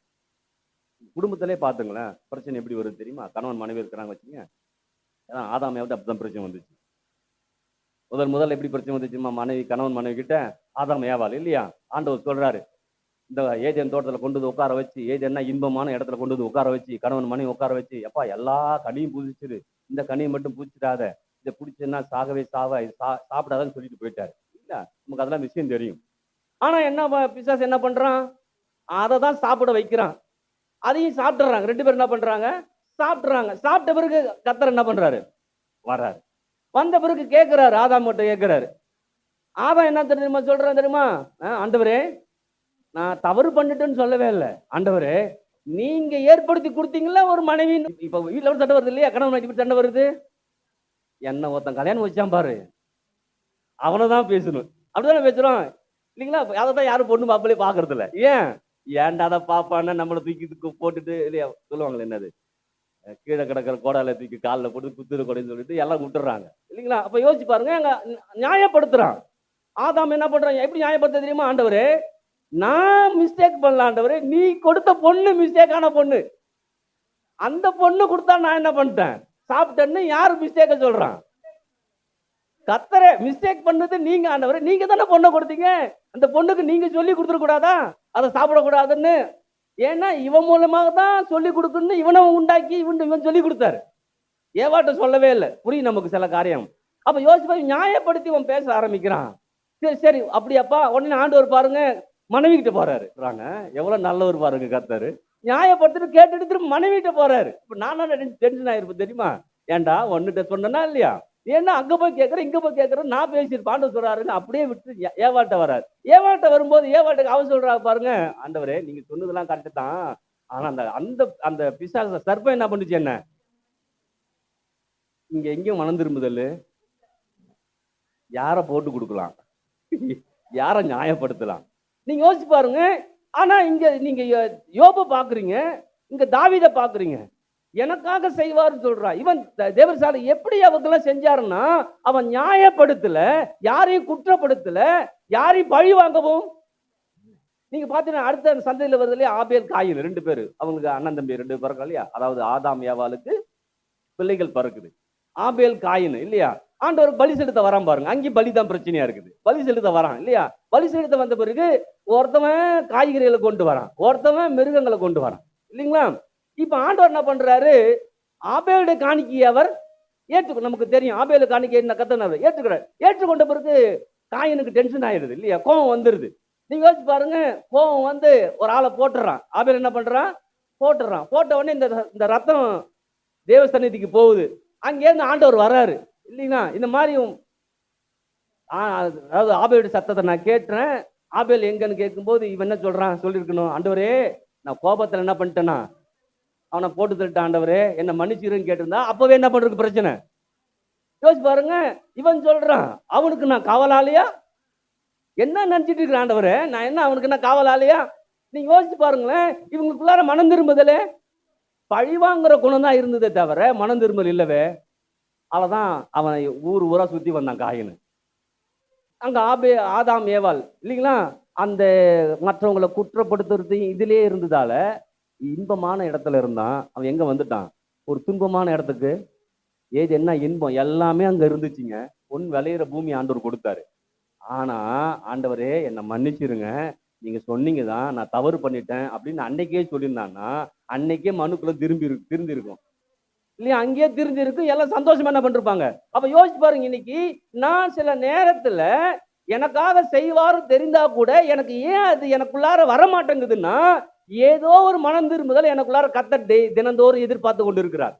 குடும்பத்திலே பாத்துங்களேன், பிரச்சனை எப்படி வருது தெரியுமா? கணவன் மனைவி இருக்கிறாங்க வச்சுங்க. ஏன்னா ஆதாம் ஏவாளுக்கு அப்படிதான் பிரச்சனை வந்துச்சு. முதல் எப்படி பிரச்சனை வந்துச்சுமா? கணவன் மனைவி கிட்ட ஆதாம் ஏவாள் இல்லையா? ஆண்டவர் சொல்றாரு, இந்த ஏதேன் தோட்டத்துல கொண்டு வந்து உட்கார வச்சு, ஏதேன்னா இன்பமான இடத்துல கொண்டு வந்து உட்கார வச்சு, கணவன் மனைவி உட்கார வச்சு, எப்பா எல்லா கனியும் புதிச்சிரு, இந்த கனியை மட்டும் புதிச்சிடாத, இதை பிடிச்சதுன்னா சாகவே சாப்பிடாதான்னு சொல்லிட்டு போயிட்டாரு இல்ல. நமக்கு அதெல்லாம் விஷயம் தெரியும். ஆனா என்ன பிசாசு என்ன பண்றான்? அதை தான் சாப்பிட வைக்கிறான். அதையும் சாப்பிட்டுறாங்க. 2 பேரும் என்ன பண்றாங்க? சாப்பிட்டுறாங்க. சாப்பிட்ட பிறகு கர்த்தர் என்ன பண்றாரு? வர்றாரு. வந்த பிறகு கேட்கிறாரு, ஆதாம் மட்டும் கேட்கிறாரு. ஆதாம் என்ன தெரியுமா சொல்றான் தெரியுமா? ஆண்டவரே நான் தவறு பண்ணிட்டேன்னு சொல்லவே இல்லை. ஆண்டவரே நீங்க ஏற்படுத்தி கொடுத்தீங்களா ஒரு மனைவி. இப்ப வீட்டுல ஒரு சண்டை வருது இல்லையா? கணவன் மனைவி சண்டை வருது. என்ன ஒருத்தன் கல்யாணம் வச்சான் பாரு, அவனைதான் பேசணும். அப்படிதானே பேசுறோம் இல்லைங்களா? அதை தான் யாரும் பொண்ணு மாப்பிள்ளையே பாக்குறது இல்லை. ஏன்டா அதை பாப்பான்னா நம்மளை தூக்கி போட்டுட்டு இல்லையா சொல்லுவாங்களே, என்னது கீழே கிடக்கிற கோடால தூக்கி காலில் போட்டு குத்துரு கொடைன்னு சொல்லிட்டு எல்லாம் விட்டுறாங்க இல்லைங்களா? அப்ப யோசிச்சு பாருங்க, அங்க நியாயப்படுத்துறான். ஆதாம் என்ன பண்றான்? எப்படி நியாயப்படுத்த தெரியுமா? ஆண்டவரே, நான் மிஸ்டேக் பண்ணல ஆண்டவரே, நீ கொடுத்த பொண்ணு மிஸ்டேக்கான பொண்ணு. அந்த பொண்ணு கொடுத்தா நான் என்ன பண்ணிட்டேன்? சாப்பிட்டேன்னு யாரு மிஸ்டேக்க சொல்றான்? கர்த்தரே. மிஸ்டேக் பண்ணது நீங்க ஆண்டவரே, நீங்க தானே பொண்ணை கொடுத்தீங்க. அந்த பொண்ணுக்கு நீங்க சொல்லி கொடுத்துட கூடாதா அதை சாப்பிடக்கூடாதுன்னு? ஏன்னா இவன் மூலமாக தான் சொல்லி கொடுக்கணும்னு இவனை உண்டாக்கி இவன் சொல்லி கொடுத்தாரு. ஏவாட்ட சொல்லவே இல்லை. புரியும் நமக்கு சில காரியம். அப்ப யோசிச்சு நியாயப்படுத்தி இவன் பேச ஆரம்பிக்கிறான். சரி சரி அப்படியாப்பா. உடனே ஆண்டவர் பாருங்க மனைவி கிட்ட போறாரு. எவ்வளவு நல்லவர் பாருங்க கர்த்தர். நியாயப்படுத்திட்டு கேட்டுட்டு திரும்ப மனைவி கிட்ட போறாரு. இப்ப நான் டென்ஷன் ஆயிருப்பேன் தெரியுமா? ஏன்டா ஒன்னுட்ட சொன்னா இல்லையா? ஏன்னா அங்க போய் கேட்கறேன் இங்க போய் கேட்கறேன், நான் பேசியிருப்பேன் ஆண்டவர் சொல்றாருன்னு அப்படியே விட்டு ஏவாட்ட வராரு. ஏவாட்ட வரும்போது ஏவாட்டுக்கு அவன் சொல்றா பாருங்க, ஆண்டவரே நீங்க சொன்னதெல்லாம் கரெக்டு தான், ஆனா அந்த அந்த அந்த பிசாச சர்ப்பம் என்ன பண்ணுச்சு? என்ன இங்க எங்கேயும் மனம் திரும்புதல், யார போட்டு கொடுக்கலாம், யார நியாயப்படுத்தலாம், நீங்க யோசிச்சு பாருங்க. ஆனா இங்க நீங்க யோப பாக்குறீங்க, இங்க தாவீத பாக்குறீங்க. எனக்காக செய்வார்னு சொல்றான். இவன் தேவசாலை எப்படி அவங்கெல்லாம் செஞ்சாருன்னா, அவன் நியாயப்படுத்தல, யாரையும் குற்றப்படுத்தல, யாரையும் பழி வாங்கவும். நீங்க பாத்தீங்கன்னா அடுத்த சந்தையில வருது இல்லையா, ஆபேல் காயின் 2 பேரு, அவங்களுக்கு அண்ணன் தம்பி 2 பிறகு இல்லையா, அதாவது ஆதாம் ஏவாளுக்கு பிள்ளைகள் பிறக்குது. ஆபேல் காயின் இல்லையா, ஆண்டவர் பலி செலுத்த வரான் பாருங்க. அங்கேயும் பலிதான் பிரச்சனையா இருக்குது. பலி செலுத்த வரான் இல்லையா, பலி செலுத்த வந்த பிறகு ஒருத்தவன் காய்கறிகளை கொண்டு வரான், ஒருத்தவன் மிருகங்களை கொண்டு வரான் இல்லைங்களா. இப்ப ஆண்டவர் என்ன பண்றாரு? ஆபேலுடைய காணிக்கையை அவர் நமக்கு தெரியும். ஆபேலு காணிக்கை என்ன கத்தனார் ஏற்றுக்கிறார். ஏற்றுக்கொண்ட பிறகு காயினுக்கு டென்ஷன் ஆயிடுது இல்லையா, கோபம் வந்துருது. நீங்க யோசிச்சு பாருங்க, கோபம் வந்து ஒரு ஆளை போட்டுறான். ஆபேல் என்ன பண்றான்? போட்டுறான். போட்ட உடனே இந்த ரத்தம் தேவஸ்தானத்துக்கு போகுது. அங்கேருந்து ஆண்டவர் வர்றாரு இல்லைங்களா. இந்த மாதிரியும் அதாவது ஆபேலுடைய சத்தத்தை நான் கேட்டேன். ஆபேல் எங்கன்னு கேட்கும்போது இவன் என்ன சொல்றான்? சொல்லியிருக்கணும், ஆண்டவரே நான் கோபத்துல என்ன பண்ணிட்டேன்னா அவனை போட்டு தள்ளிட்டான், ஆண்டவரே என்ன மன்னிச்சிருன்னு கேட்டிருந்தா அப்பவே என்ன பண்றதுக்கு பிரச்சனை? யோசிச்சு பாருங்க. இவன் சொல்றான், அவனுக்கு நான் காவலாளியா? என்ன நினைச்சிட்டு இருக்கிறான் ஆண்டவரே, நான் என்ன அவனுக்கு என்ன காவலாளியா? நீங்க யோசிச்சு பாருங்களேன். இவங்களுக்குள்ளார மனம் திரும்புதலே, பழிவாங்கிற குணம் தான் இருந்ததே தவிர மனம் திரும்பல் இல்லவே. அவதான் அவன் ஊர் ஊரா சுத்தி வந்தான் காயின்னு. அங்க ஆதாம் ஏவாள் இல்லைங்களா, அந்த மற்றவங்களை குற்றப்படுத்துறது இதுலயே இருந்ததால இன்பமான இடத்துல இருந்தான். அவன் எங்க வந்துட்டான்? ஒரு துன்பமான இடத்துக்கு. ஏது என்ன இன்பம் எல்லாமே அங்க இருந்துச்சுங்க. பொன் விளையிற பூமி ஆண்டவர் கொடுத்தாரு. ஆனா ஆண்டவரே என்னை மன்னிச்சிருங்க, நீங்க சொன்னீங்க தான், நான் தவறு பண்ணிட்டேன் அப்படின்னு அன்னைக்கே சொல்லியிருந்தான்னா அன்னைக்கே மனுக்குள்ள திரும்பி இருக்கும் இல்லையா, அங்கேயே திருந்திருக்கு, எல்லாம் சந்தோஷமா என்ன பண்ணிருப்பாங்க. அப்ப யோசிச்சு பாருங்க, இன்னைக்கு நான் சில நேரத்துல எனக்காக செய்வாரு தெரிந்தா கூட எனக்கு ஏன் அது எனக்குள்ளார வரமாட்டேங்குதுன்னா, ஏதோ ஒரு மனம் திரும்புதல் எனக்குள்ளார கர்த்தர் தினந்தோறும் எதிர்பார்த்து கொண்டு இருக்கிறார்.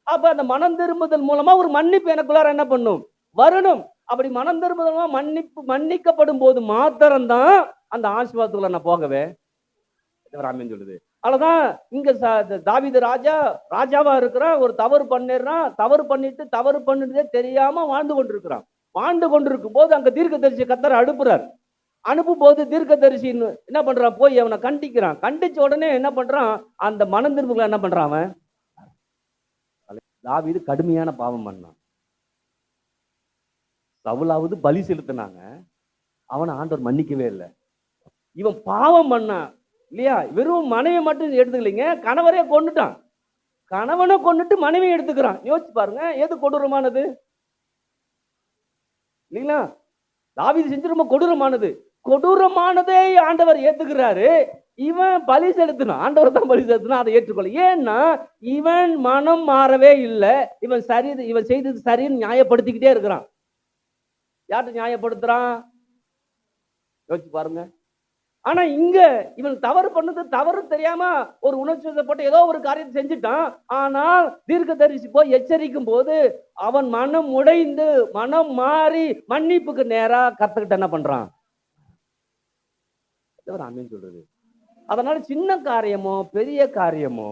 அப்ப அந்த மனம் திரும்புதல் மூலமா ஒரு மன்னிப்பு எனக்குள்ளார என்ன பண்ணும்? வரணும். அப்படி மனம் திரும்புதல் மன்னிக்கப்படும் போது மாத்திரம்தான் அந்த ஆசீர்வாதத்துக்குள்ள நான் போகவே சொல்லுது. அவ்வளவுதான். இங்க தாவீது ராஜாவா இருக்கிறான். ஒரு தவறு பண்ணிடுறான். தவறு பண்ணிட்டதே தெரியாம வாழ்ந்து கொண்டிருக்கும் போது அங்க தீர்க்கதரிசி கர்த்தர் அனுப்பும் போது தீர்க்கதரிசி என்ன பண்றான்? போய் அவனை கண்டிக்கிறான். கண்டிச்ச உடனே என்ன பண்றான்? அந்த மனம் திரும்புகளை என்ன பண்றான்? அவன் தாவீது கடுமையான பாவம் பண்ணான். சவுலாவது பலி செலுத்தினாங்க, அவனை ஆண்டவர் மன்னிக்கவே இல்லை. இவன் பாவம் பண்ணான் இல்லையா, வெறும் மனைவி மட்டும் எடுத்துக்கலைங்க, கணவரே கொண்டுட்டான். கணவனை கொண்டுட்டு மனைவி எடுத்துக்கிறான். யோசிச்சு பாருங்க, எது கொடூரமானது இல்லைங்களா? தாவீது செஞ்சு ரொம்ப கொடூரமானதே ஆண்டவர் ஏத்துக்கிறாரு. இவன் பலி செலுத்தினான், ஆண்டவர் தான் பலி செலுத்தினா, அதை ஏற்றுக்கொள்ள. ஏன்னா இவன் மனம் மாறவே இல்லை. இவன் செய்தது சரின்னு நியாயப்படுத்திக்கிட்டே இருக்கிறான். யார்கிட்ட நியாயப்படுத்துறான்? யோசிச்சு பாருங்க. ஆனா இங்க இவன் தவறு தெரியாம ஒரு உணர்ச்சி போட்டு ஏதோ ஒரு காரியத்தை செஞ்சுட்டான். ஆனால் தீர்க்கதரிசி போய் எச்சரிக்கும் போது அவன் மனம் உடைந்து மனம் மாறி மன்னிப்புக்கு நேரா கத்துக்கிட்ட என்ன பண்றான்? ஆமீன் சொல்றது. அதனால சின்ன காரியமோ பெரிய காரியமோ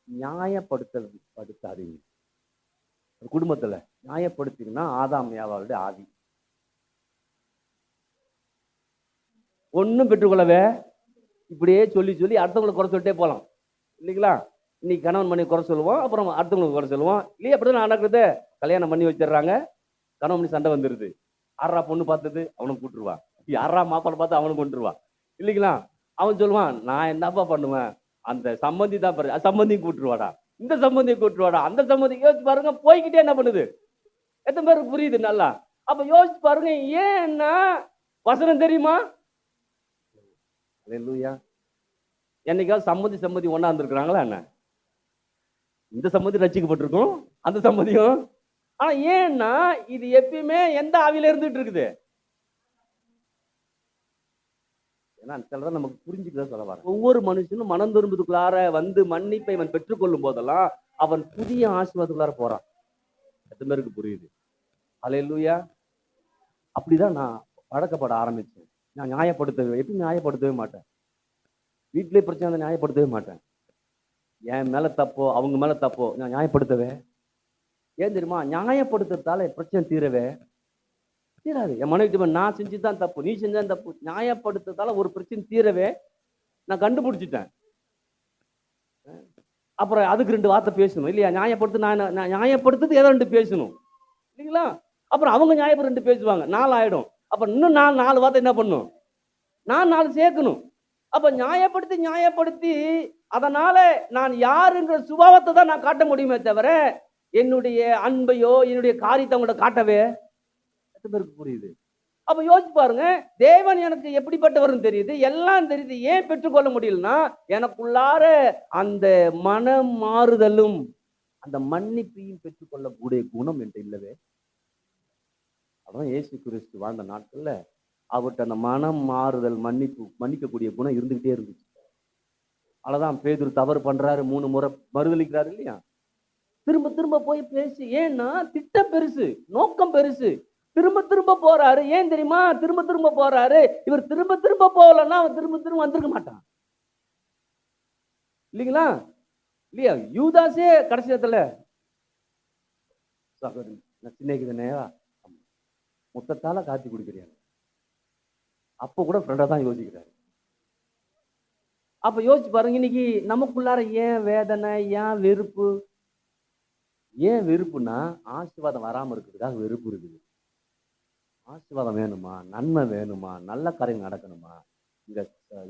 நியாயப்படுத்தாதீங்க. குடும்பத்துல நியாயப்படுத்தீங்கன்னா ஆதாம் ஏவாளுடைய ஆதி ஒன்னும் பெற்றுக்கொள்ளவே இப்படியே சொல்லி அடுத்தவங்களை குறை சொல்லிட்டே போகலாம் இல்லைங்களா. இன்னைக்கு கணவன் மணி குறை சொல்லுவோம், அப்புறம் அடுத்தவங்களுக்கு குறை சொல்லுவோம் இல்லையா. அப்படிதான் நடக்குது. கல்யாணம் பண்ணி வச்சிடுறாங்க, கணவன் மணி சண்டை வந்துருது. யாரா பொண்ணு பார்த்தது அவனுக்கு கூட்டுருவான், யாரா மாப்பிள்ளை பார்த்து அவனுக்கு கொண்டுருவான் இல்லைங்களா. அவன் சொல்லுவான், நான் என்னப்பா பண்ணுவேன், அந்த சம்பந்தி தான் சம்பந்தியும் கூட்டுருவாடா, இந்த சம்பந்தியை கூட்டுருவாடா, அந்த சம்பந்தி. யோசிச்சு பாருங்க, போய்கிட்டே என்ன பண்ணுது. எத்தனை பேருக்கு புரியுது நல்லா? அப்ப யோசிச்சு பாருங்க, ஏன்னா வசனம் தெரியுமா? அல்லேலூயா. என்னைக்காவது சம்பந்தி ஒண்ணா இருந்திருக்கிறாங்களா என்ன? இந்த சம்பந்தி ரட்சிக்கப்பட்டிருக்கும், அந்த சம்பந்தியும். ஆனா ஏன்னா இது எப்பயுமே எந்த ஆவியில இருந்துட்டு இருக்குது. ஏன்னா சிலதான் நமக்கு புரிஞ்சுக்கிறத சொல்ல வர. ஒவ்வொரு மனுஷனும் மனம் திரும்புவதுக்குள்ளார வந்து மன்னிப்பை அவன் பெற்றுக்கொள்ளும் போதெல்லாம் அவன் புதிய ஆசீர்வாதத்துக்குள்ளார போறான். எத்தனை பேருக்கு புரியுது? அல்லேலூயா. அப்படிதான் நான் பழக்கப்பட ஆரம்பிச்சேன். நான் எப்படி நியாயப்படுத்தவே மாட்டேன். வீட்டிலே பிரச்சனை நியாயப்படுத்தவே மாட்டேன். என் மேல தப்போ அவங்க மேல தப்போ நான் நியாயப்படுத்தவே. ஏன் தெரியுமா? நியாயப்படுத்துறதால பிரச்சனை தீரவே தீராது. என் மனைவி நான் செஞ்சுதான் தப்பு, நீ செஞ்சுதான் தப்பு, நியாயப்படுத்துறதால ஒரு பிரச்சனை தீரவே நான் கண்டுபிடிச்சிட்டேன். அப்புறம் அதுக்கு 2 வார்த்தை பேசணும் இல்லையா? நான் நியாயப்படுத்துறது ஏதோ 2 பேசணும் இல்லைங்களா? அப்புறம் அவங்க நியாயப்படுத்த 2 பேசுவாங்க, 4 ஆயிடும். அப்ப இன்னும் நான் 4 வார்த்தை என்ன பண்ணும், நான் 4 சேர்க்கணும். அப்ப நியாயப்படுத்தி அதனால நான் யாருங்கிற சுபாவத்தை தான் நான் காட்ட முடியுமே தவிர என்னுடைய அன்பையோ என்னுடைய காரியத்தை அவங்கள்ட்ட காட்டவே பேருக்கு புரியுது. அப்ப யோசிச்சு பாருங்க, தேவன் எனக்கு எப்படிப்பட்டவர்னு தெரியுது, எல்லாம் தெரியுது. ஏன் பெற்றுக்கொள்ள முடியலன்னா எனக்குள்ளார அந்த மனம் மாறுதலும் அந்த மன்னிப்பையும் பெற்றுக்கொள்ளக்கூடிய குணம் என்கிட்ட இல்லவே. அதான் இயேசு கிறிஸ்து வாழ்ந்த நாட்கள்ல அவர்கிட்ட அந்த மனம் மாறுதல் மன்னிக்கக்கூடிய குணம் இருந்துகிட்டே இருந்துச்சு. அவ்வளவுதான் பேதுரு தவறு பண்றாரு, 3 முறை மறுதளிக்கிறாரு இல்லையா? திரும்ப திரும்ப போய் பேசி, ஏன்னா திட்டம் பெருசு, நோக்கம் பெருசு. திரும்ப திரும்ப போறாரு. ஏன் தெரியுமா? திரும்ப திரும்ப போறாரு. இவர் திரும்ப திரும்ப போகலன்னா அவன் திரும்ப திரும்ப வந்திருக்க மாட்டான் இல்லைங்களா? இல்லையா? யூதாஸே கடைசி நேரத்துல சின்னக்குதுனே மொத்தத்தால காத்தி குடிக்கிறாரு. அப்ப கூட ஃப்ரெண்டா தான் யோசிக்கிறாரு. அப்ப யோசிச்சு பாருங்க, இன்னைக்கு நமக்குள்ளார ஏன் வேதனை, ஏன் வெறுப்பு? ஏன் வெறுப்புன்னா ஆசீர்வாதம் வராம இருக்கிறதுக்காக வெறுப்பு இருக்குது. ஆசீர்வாதம் வேணுமா, நன்மை வேணுமா, நல்ல காரியம் நடக்கணுமா? இந்த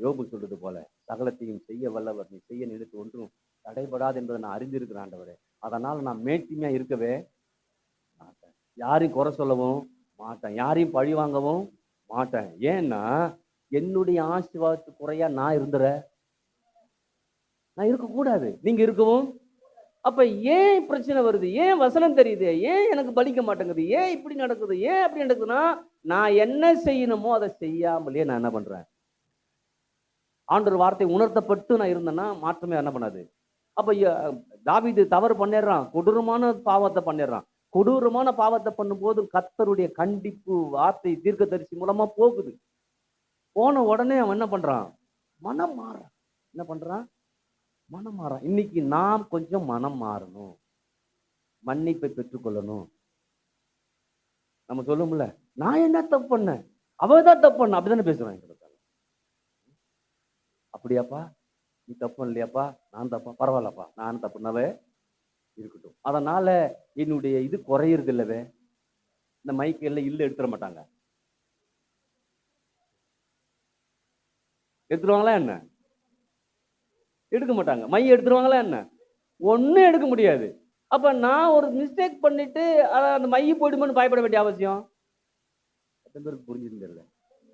யோபு சொல்றது போல சகலத்தையும் செய்ய வல்லவர், நீ செய்ய நினைத்து ஒன்றும் தடைபடாது என்பதை நான் அறிந்திருக்கிறேன் ஆண்டவரே. அதனால நான் மேட்டிமையா இருக்கவே மாட்டேன், யாரையும் குறை சொல்லவும் மாட்டேன், யாரையும் பழி வாங்கவும் மாட்டேன். ஏன்னா என்னுடைய ஆசீர்வாதத்து குறையா நான் இருக்கக்கூடாது, நீங்க இருக்கவும். அப்ப ஏன் பிரச்சனை வருது? ஏன் வசனம் தெரியுது, ஏன் எனக்கு பலிக்க மாட்டேங்குது, ஏன் இப்படி நடக்குது, ஏன் அப்படி நடக்குதுன்னா நான் என்ன செய்யணுமோ அதை செய்யாமலே நான் என்ன பண்றேன். ஆண்டவர் வார்த்தை உணர்த்தப்பட்டு நான் இருந்தேன்னா மாற்றமே என்ன பண்ணாது. அப்ப தாவீது தவறு பண்ணிடுறான், கொடூரமான பாவத்தை பண்ணிடுறான். கொடூரமான பாவத்தை பண்ணும்போது கர்த்தருடைய கண்டிப்பு வார்த்தை தீர்க்கதரிசி மூலமா போகுது. போன உடனே அவன் என்ன பண்றான்? மனம் மாறான். என்ன பண்றான்? மனம் மாறான். இன்னைக்கு நாம் கொஞ்சம் மனம் மாறணும், மன்னிப்பை பெற்றுக்கொள்ளணும். நம்ம சொல்லும்ல, நான் என்ன தப்பு பண்ணேன், அவதான் தப்பு பண்ண, அப்படித்தானே பேசுறேன். அப்படியாப்பா, நீ தப்பு இல்லையாப்பா, நான் தப்பா, பரவாயில்லப்பா, நான் தப்புனாவே இருக்கட்டும். அதனால என்னுடைய இது குறையிறது இல்லவே. இந்த மைக்கு எல்லாம் இல்ல எடுத்துட மாட்டாங்க. எடுத்துருவாங்களா என்ன? எடுக்க மாட்டாங்க. மை எடுத்துருவாங்களா என்ன? ஒன்னும் எடுக்க முடியாது. அப்ப நான் ஒரு மிஸ்டேக் பண்ணிட்டு அந்த மைய போயிடுமோன்னு பயப்பட வேண்டிய அவசியம் எத்தனை பேருக்கு புரிஞ்சுருந்தில்ல?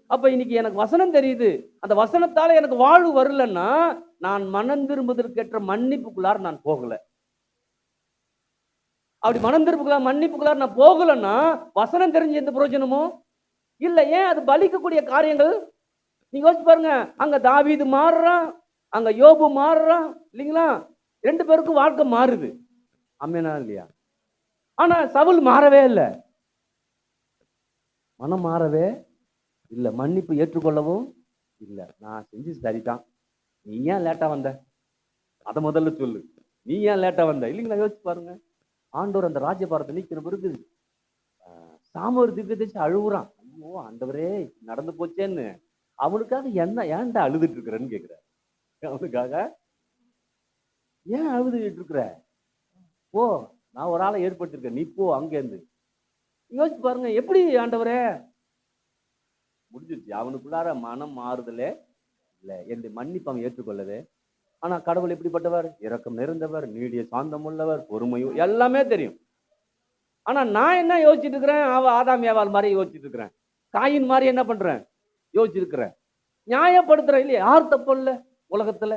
அப்ப இன்னைக்கு எனக்கு வசனம் தெரியுது, அந்த வசனத்தால எனக்கு வாழ்வு வரலன்னா நான் மனம் திரும்புவதற்கேற்ற மன்னிப்புக்குள்ளார் நான் போகல. அப்படி மனம் திரும்புக்குள்ளார் மன்னிப்புக்குள்ளார் நான் போகலன்னா வசனம் தெரிஞ்ச எந்த பிரயோஜனமும் இல்ல. ஏன்? அது பலிக்கக்கூடிய காரியங்கள். நீங்க யோசிச்சு பாருங்க, அங்க தாவீது மாறுறான், அங்க யோபு மாறுறான் இல்லைங்களா? 2 பேருக்கும் வாழ்க்கை மாறுது. ஆமெனா இல்லையா? ஆனா சவுல் மாறவே இல்லை, மனம் மாறவே இல்லை, மன்னிப்பு ஏற்றுக்கொள்ளவும் இல்லை. நான் செஞ்சு சரிதான், நீ ஏன் லேட்டா வந்த, அதை முதல்ல சொல்லு. நீ ஏன் லேட்டா வந்த இல்லைங்களா? யோசிச்சு பாருங்க. ஆண்டவர் அந்த ராஜ்யபாரத்தை நீக்கிற பிறகு சாமுவேல் தீர்க்கதரிசி அழுகுறான். ஐயோ ஆண்டவரே நடந்து போச்சேன்னு. அவனுக்காக என்ன ஏன்டா அழுதுட்டு இருக்கிறேன்னு கேட்கிறார். அவனுக்காக ஏன் அழுதுட்டு இருக்கிற? போ, நான் ஒரு ஆளை ஏற்படுத்திருக்கேன், நீ போ அங்கேருந்து. யோசிச்சு பாருங்க, எப்படி ஆண்டவரே முடிஞ்சிருச்சு. அவனுக்குள்ளார மனம் மாறுதலே இல்ல. என்னுடைய மன்னிப்பு அவன் ஏற்றுக்கொள்ளவே. ஆனா கடவுள் எப்படிப்பட்டவர்? இரக்கம் நிறைந்தவர், நீடிய சாந்தம் உள்ளவர், பொறுமையும், எல்லாமே தெரியும். ஆனா நான் என்ன யோசிச்சுட்டு இருக்கிறேன்? ஆதாம் ஏவாள் மாதிரி யோசிச்சுட்டு இருக்கிறேன். காயின் மாதிரி என்ன பண்றேன்? யோசிச்சு இருக்கிறேன். நியாயப்படுத்துறேன் இல்லையா? யார் தப்பு இல்ல உலகத்துல?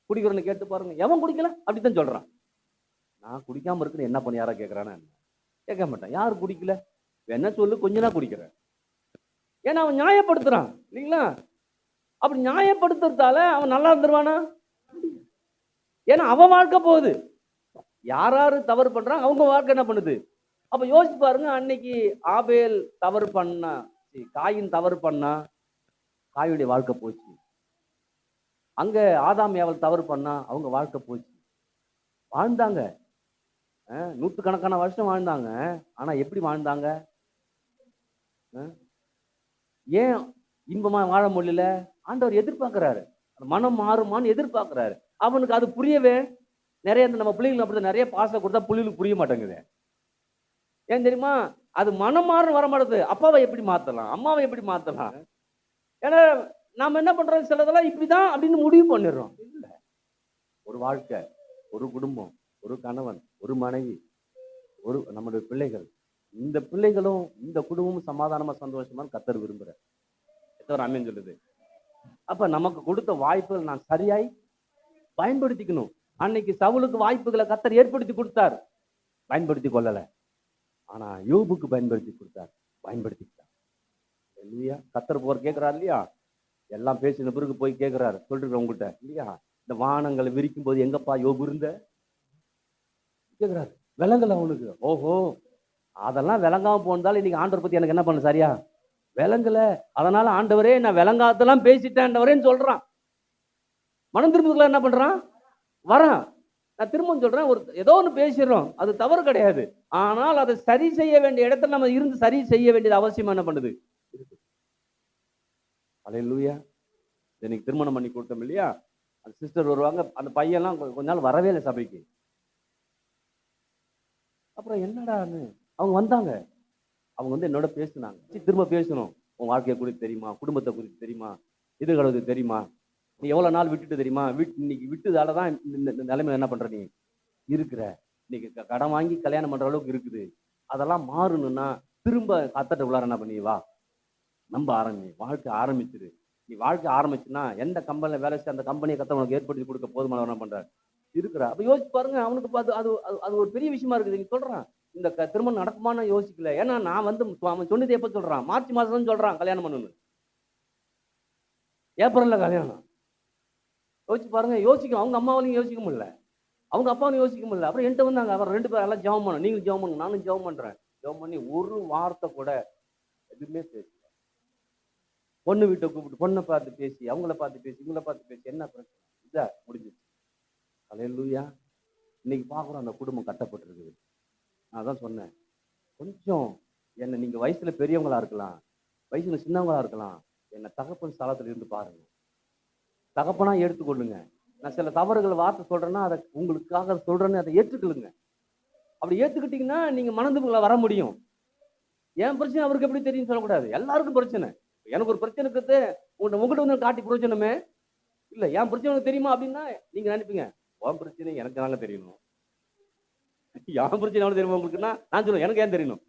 குடிக்கிறவனை கேட்டு பாருங்க, எவன் குடிக்கல அப்படித்தான் சொல்றான். நான் குடிக்காம இருக்குன்னு என்ன பண்ணி யாரா கேட்கறானா? கேட்க மாட்டான். யார் குடிக்கல என்ன சொல்லு, கொஞ்ச நாள் குடிக்கிறேன். ஏன்னா அவன் நியாயப்படுத்துறான் இல்லைங்களா? அப்படி நியாயப்படுத்துறதால அவன் நல்லா இருந்துருவானா? ஏன்னா அவன் வாழ்க்கை போகுது. யாராரு தவறு பண்றாங்க அவங்க வாழ்க்கை என்ன பண்ணுது? அப்ப யோசிச்சு பாருங்க, அன்னைக்கு ஆபேல் தவறு பண்ணா, காயின் தவறு பண்ணா, காயுடைய வாழ்க்கை போச்சு. அங்க ஆதாம் ஏவாள் தவறு பண்ணா, அவங்க வாழ்க்கை போச்சு. வாழ்ந்தாங்க, நூற்றுக்கணக்கான வருஷம் வாழ்ந்தாங்க. ஆனா எப்படி வாழ்ந்தாங்க? ஏன் இன்பமா வாழ முடியல? ஆண்டவர் எதிர்பார்க்கிறாரு, மனம் மாறுமான்னு எதிர்பார்க்கிறாரு. அவனுக்கு அது புரியவே நிறைய நம்ம பிள்ளைங்களுக்கு அப்படி நிறைய பாசம் கொடுத்தா பிள்ளைகளுக்கு புரிய மாட்டேங்குது. ஏன் தெரியுமா? அது மனம் மாறும் வர மாட்டேது. அப்பாவை எப்படி மாத்தலாம், அம்மாவை எப்படி மாத்தலாம்? ஏன்னா நாம என்ன பண்றோம், சிலதெல்லாம் இப்படிதான் அப்படின்னு முடிவு பண்ணிடுறோம். இல்ல, ஒரு வாழ்க்கை, ஒரு குடும்பம், ஒரு கணவன், ஒரு மனைவி, ஒரு நம்முடைய பிள்ளைகள், இந்த பிள்ளைகளும் இந்த குடும்பமும் சமாதானமா சந்தோஷமான்னு கர்த்தர் விரும்புறார். ஆமென் சொல்லுது. அப்ப நமக்கு கொடுத்த வாய்ப்புகள் நான் சரியாய் பயன்படுத்திக்கணும். அன்னைக்கு சவுலுக்கு வாய்ப்புகளை கர்த்தர் ஏற்படுத்தி கொடுத்தார், பயன்படுத்தி கொள்ளல. ஆனா யோபுக்கு பயன்படுத்தி கொடுத்தார், பயன்படுத்திக்கிட்டார். இல்லையா? கர்த்தர் போர் கேட்கிறார் இல்லையா? எல்லாம் பேசின பிறகு போய் கேட்கிறாரு, சொல்லிருக்க உங்ககிட்ட இல்லையா, இந்த வானங்களை விரிக்கும் போது எங்கப்பா யோபு இருந்த கேட்கிறாரு. விலங்கல அவனுக்கு. ஓஹோ, அதெல்லாம் விளங்காம போனதால இன்னைக்கு ஆண்டவர் பத்தி எனக்கு என்ன பண்ண சரியா விளங்கல. அதனால ஆண்டவரே நான் விளங்காதெல்லாம் பேசிட்டேன்றவரேன்னு சொல்றான். மனம் திரும்புதுக்குள்ள என்ன பண்றான்? வரான். நான் திரும்ப சொல்றேன், ஒரு ஏதோ ஒன்று பேசிடுறோம், அது தவறு கிடையாது. ஆனால் அதை சரி செய்ய வேண்டிய இடத்துல நம்ம இருந்து சரி செய்ய வேண்டியது அவசியமா என்ன பண்ணுது? அல்லேலூயா. இன்னைக்கு திருமணம் பண்ணி கொடுத்தோம் இல்லையா, அந்த சிஸ்டர் வருவாங்க, அந்த பையன்லாம் கொஞ்ச நாள் வரவே இல்லை சபைக்கு. அப்புறம் என்னடான்னு அவங்க வந்தாங்க. அவங்க வந்து என்னோட பேசினாங்க. திரும்ப பேசணும், உன் வாழ்க்கையை குறித்து தெரியுமா, குடும்பத்தை குறித்து தெரியுமா, எதிர்காலத்தை தெரியுமா, நீ எவ்வளவு நாள் விட்டுட்டு தெரியுமா, இன்னைக்கு விட்டுதால தான் இந்த நிலைமை என்ன பண்ற நீ இருக்கிற, இன்னைக்கு கடன் வாங்கி கல்யாணம் பண்ற அளவுக்கு இருக்குது. அதெல்லாம் மாறணும்னா திரும்ப கத்தட்ட உள்ளார என்ன பண்ணி வா, நம்ப ஆரம்பி, வாழ்க்கை ஆரம்பிச்சிரு. நீ வாழ்க்கை ஆரம்பிச்சுன்னா எந்த கம்பெனில வேலை செய்ய அந்த கம்பெனியை கத்த உனக்கு ஏற்படுத்தி கொடுக்க போதுமான என்ன பண்றாரு இருக்கிற. அப்ப யோசிச்சு பாருங்க, அவனுக்கு பார்த்து அது அது ஒரு பெரிய விஷயமா இருக்குது. நீ சொல்றான் இந்த திருமணம் நடக்குமான்னு யோசிக்கல. ஏன்னா நான் வந்து அவன் சொன்னது எப்ப சொல்றான், மார்ச் மாசம் சொல்றான் கல்யாணம் பண்ணணும், ஏப்ரல்ல கல்யாணம். யோசிச்சு பாருங்க, யோசிக்கும். அவங்க அம்மாவாலையும் யோசிக்க முடியல, அவங்க அப்பாவும் யோசிக்க முடியல. அப்புறம் என்கிட்ட வந்தாங்க, அவர் 2 பேரும் எல்லாம் ஜெபம் பண்ண, நீங்களும் ஜெபம் பண்ணுங்க நானும் ஜெபம் பண்றேன். ஜெபம் பண்ணி ஒரு வார்த்தை கூட எதுவுமே பேசல. பொண்ணு வீட்டை கூப்பிட்டு பொண்ணை பார்த்து பேசி, அவங்கள பார்த்து பேசி, இவங்கள பார்த்து பேசி, என்ன பிரச்சனை இதா முடிஞ்சிச்சு. அல்லேலூயா. இன்னைக்கு பார்க்குறோம் அந்த குடும்பம் கட்டப்பட்டிருக்குது. நான் தான் சொன்னேன், கொஞ்சம் என்ன நீங்க வயசுல பெரியவங்களா இருக்கலாம், வயசுல சின்னவங்களா இருக்கலாம், என்னை தகப்பன் ஸ்தலத்துல இருந்து பாருங்க, தகப்பனா எடுத்துக்கொள்ளுங்க. நான் சில தவறுகள் வார்த்தை சொல்றேன்னா அதை உங்களுக்காக சொல்றேன்னு அதை ஏற்றுக்கொள்ளுங்க. அப்படி ஏத்துக்கிட்டீங்கன்னா நீங்க மனதுக்குள்ள வர முடியும். என் பிரச்சனை அவருக்கு எப்படி தெரியும் சொல்லக்கூடாது. எல்லாருக்கும் பிரச்சனை. எனக்கு ஒரு பிரச்சனை இருக்குது, உங்கள்கிட்ட வந்து காட்டி பிரச்சனமே இல்ல, என் பிரச்சனை உனக்கு தெரியுமா அப்படின்னா நீங்க நினைப்பீங்க, உன் பிரச்சனை எனக்கு தாங்க தெரியணும், என் பிரச்சனை எவ்வளவு தெரியுமா உங்களுக்குன்னா நான் சொல்லுவேன் எனக்கு ஏன் தெரியணும்.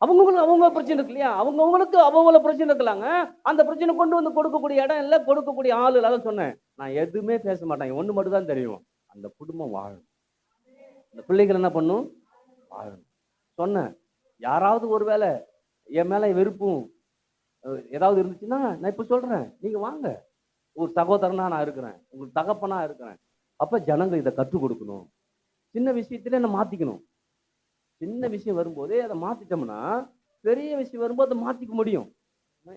அவங்களுக்கு அவங்க பிரச்சனை இருக்கு இல்லையா, அவங்களுக்கு அவங்கள பிரச்சனை இருக்கலாங்க. அந்த பிரச்சனை கொண்டு வந்து கொடுக்கக்கூடிய இடம் இல்லை, கொடுக்கக்கூடிய ஆள் இல்லை. அதான் சொன்னேன், நான் எதுவுமே பேச மாட்டேன், ஒண்ணு மட்டும் தான் தெரியும், அந்த குடும்பம் வாழும், அந்த பிள்ளைகள் என்ன பண்ணும், வாழும். சொன்னேன், யாராவது ஒருவேளை என் மேல வெறுப்பும் ஏதாவது இருந்துச்சுன்னா நான் இப்ப சொல்றேன், நீங்க வாங்க, ஒரு சகோதரனா நான் இருக்கிறேன், உங்களுக்கு தகப்பனா இருக்கிறேன். அப்ப ஜனங்கள் இதை கற்றுக் கொடுக்கணும். சின்ன விஷயத்துல என்ன மாத்திக்கணும். சின்ன விஷயம் வரும்போதே அதை மாத்திட்டோம்னா பெரிய விஷயம் வரும்போது அதை மாத்திக்க முடியும்.